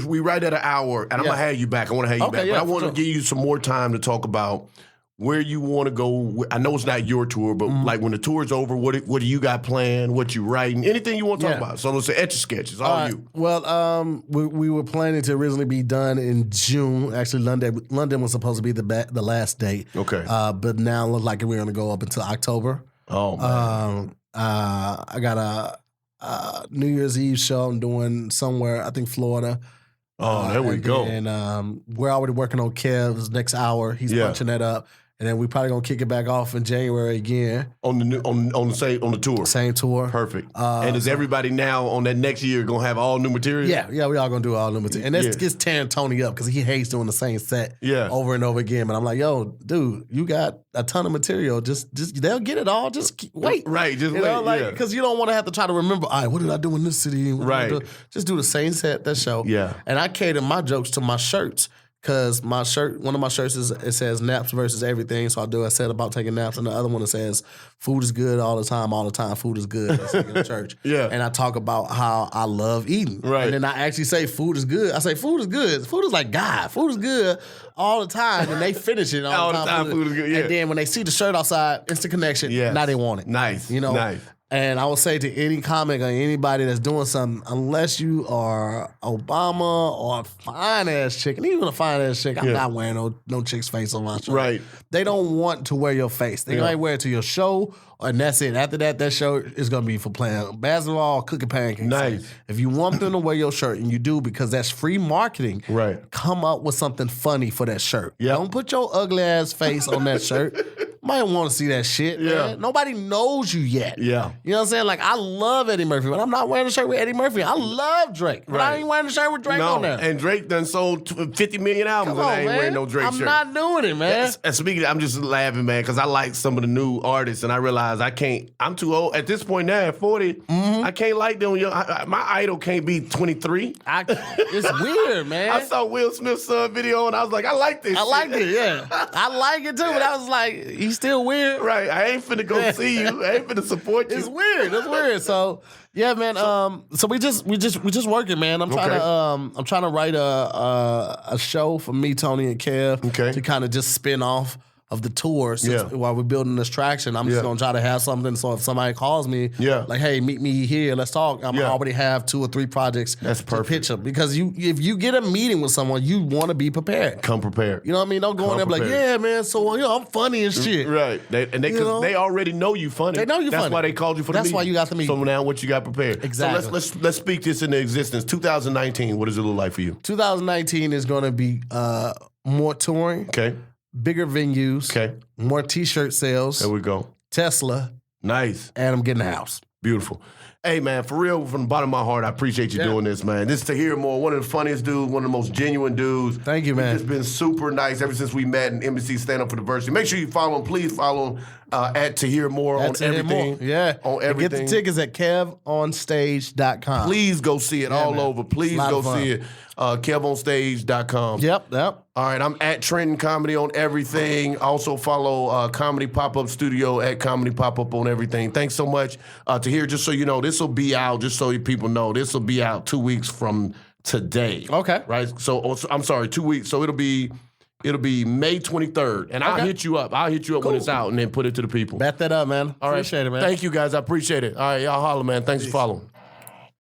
we right at an hour, and I'm going to have you back. I want to have you back. But I want to give you some more time to talk about where you want to go. I know it's not your tour, but like when the tour's over, what do you got planned? What you writing? Anything you want to talk about? So let's say Etch-a-Sketch. It's all you. Well, we were planning to originally be done in June. Actually, London was supposed to be the last date. Okay. But now it looks like we're going to go up until October. Oh, man. I got a New Year's Eve show I'm doing somewhere, I think Florida. Oh, there we go. And we're already working on Kev's next hour. He's punching that up. And then we probably gonna kick it back off in January again on the tour. Same tour. Perfect. And is everybody now on that next year gonna have all new material? Yeah, we all gonna do all new material. And that gets tearing Tony up because he hates doing the same set over and over again. But I'm like, yo, dude, you got a ton of material. Just they'll get it all. Just wait. Right. Just wait. Because you don't want to have to try to remember. All right, what did I do in this city? Just do the same set, that show. Yeah. And I cater my jokes to my shirts. Because my shirt, one of my shirts it says naps versus everything. So I do a set about taking naps, and the other one it says food is good all the time, food is good. That's in the church. Yeah. And I talk about how I love eating. Right. And then I actually say food is good. I say food is good. Food is like God. Food is good all the time. And they finish it all the time. Food is good. Yeah. And then when they see the shirt outside, instant connection. Yes. Now they want it. Nice. Nice. And I will say to any comic or anybody that's doing something, unless you are Obama or a fine-ass chick, and even a fine-ass chick, I'm not wearing no chick's face on my shirt. Right. They don't want to wear your face. They might wear it to your show, and that's it. After that show is going to be for playing basketball, cooking pancakes. Nice. If you want them to wear your shirt, and you do because that's free marketing, come up with something funny for that shirt. Yep. Don't put your ugly-ass face on that shirt. Might want to see that shit, man. Nobody knows you yet. Yeah. You know what I'm saying? Like, I love Eddie Murphy, but I'm not wearing a shirt with Eddie Murphy. I love Drake, but I ain't wearing a shirt with Drake on there. And Drake done sold 50 million albums, and I ain't wearing no Drake shirt. I'm not doing it, man. And speaking of, I'm just laughing, man, because I like some of the new artists, and I realize I'm too old. At this point now, at 40, I can't like them. My idol can't be 23. It's weird, man. I saw Will Smith's video, and I was like, I like this shit. I liked it, yeah. I like it, too, but I was like, he's still weird. Right. I ain't finna go see you. I ain't finna support you. It's weird. So yeah, man. So we just working, man. I'm trying to write a show for me, Tony, and Kev to kind of just spin off of the tour. While we're building this traction, I'm just gonna try to have something. So if somebody calls me, like, hey, meet me here, let's talk. I already have 2 or 3 projects to pitch them. Because if you get a meeting with someone, you want to be prepared. Come prepared. You know what I mean? Don't go in there and be like, yeah, man. So I'm funny and shit. Right. They already know you funny. They know you funny. That's why they called you for the meeting. That's why you got the meeting. So now what you got prepared? Exactly. So let's speak this into existence. 2019. What does it look like for you? 2019 is going to be more touring. Okay. Bigger venues. Okay. More T-shirt sales. There we go. Tesla. Nice. And I'm getting a house. Beautiful. Hey, man, for real, from the bottom of my heart, I appreciate you doing this, man. This is Tahir Moore, one of the funniest dudes, one of the most genuine dudes. Thank you, man. He's just been super nice ever since we met in Embassy Stand Up for Diversity. Make sure you follow him. Please follow him at Tahir Moore on everything. Yeah. On everything. Get the tickets at kevonstage.com. Please go see it all over. Please go see it. KevOnStage.com. Yep. All right, I'm at Trenton Comedy on everything. Also follow Comedy Pop-Up Studio at Comedy Pop-Up on everything. Thanks so much. Tahir, just so you know, this will be out, just so you people know, this will be out 2 weeks from today. Okay. Right? So I'm sorry, 2 weeks. So it'll be May 23rd. And I'll hit you up. When it's out and then put it to the people. Bet that up, man. All right. Appreciate it, man. Thank you, guys. I appreciate it. All right, y'all holler, man. Thanks for following.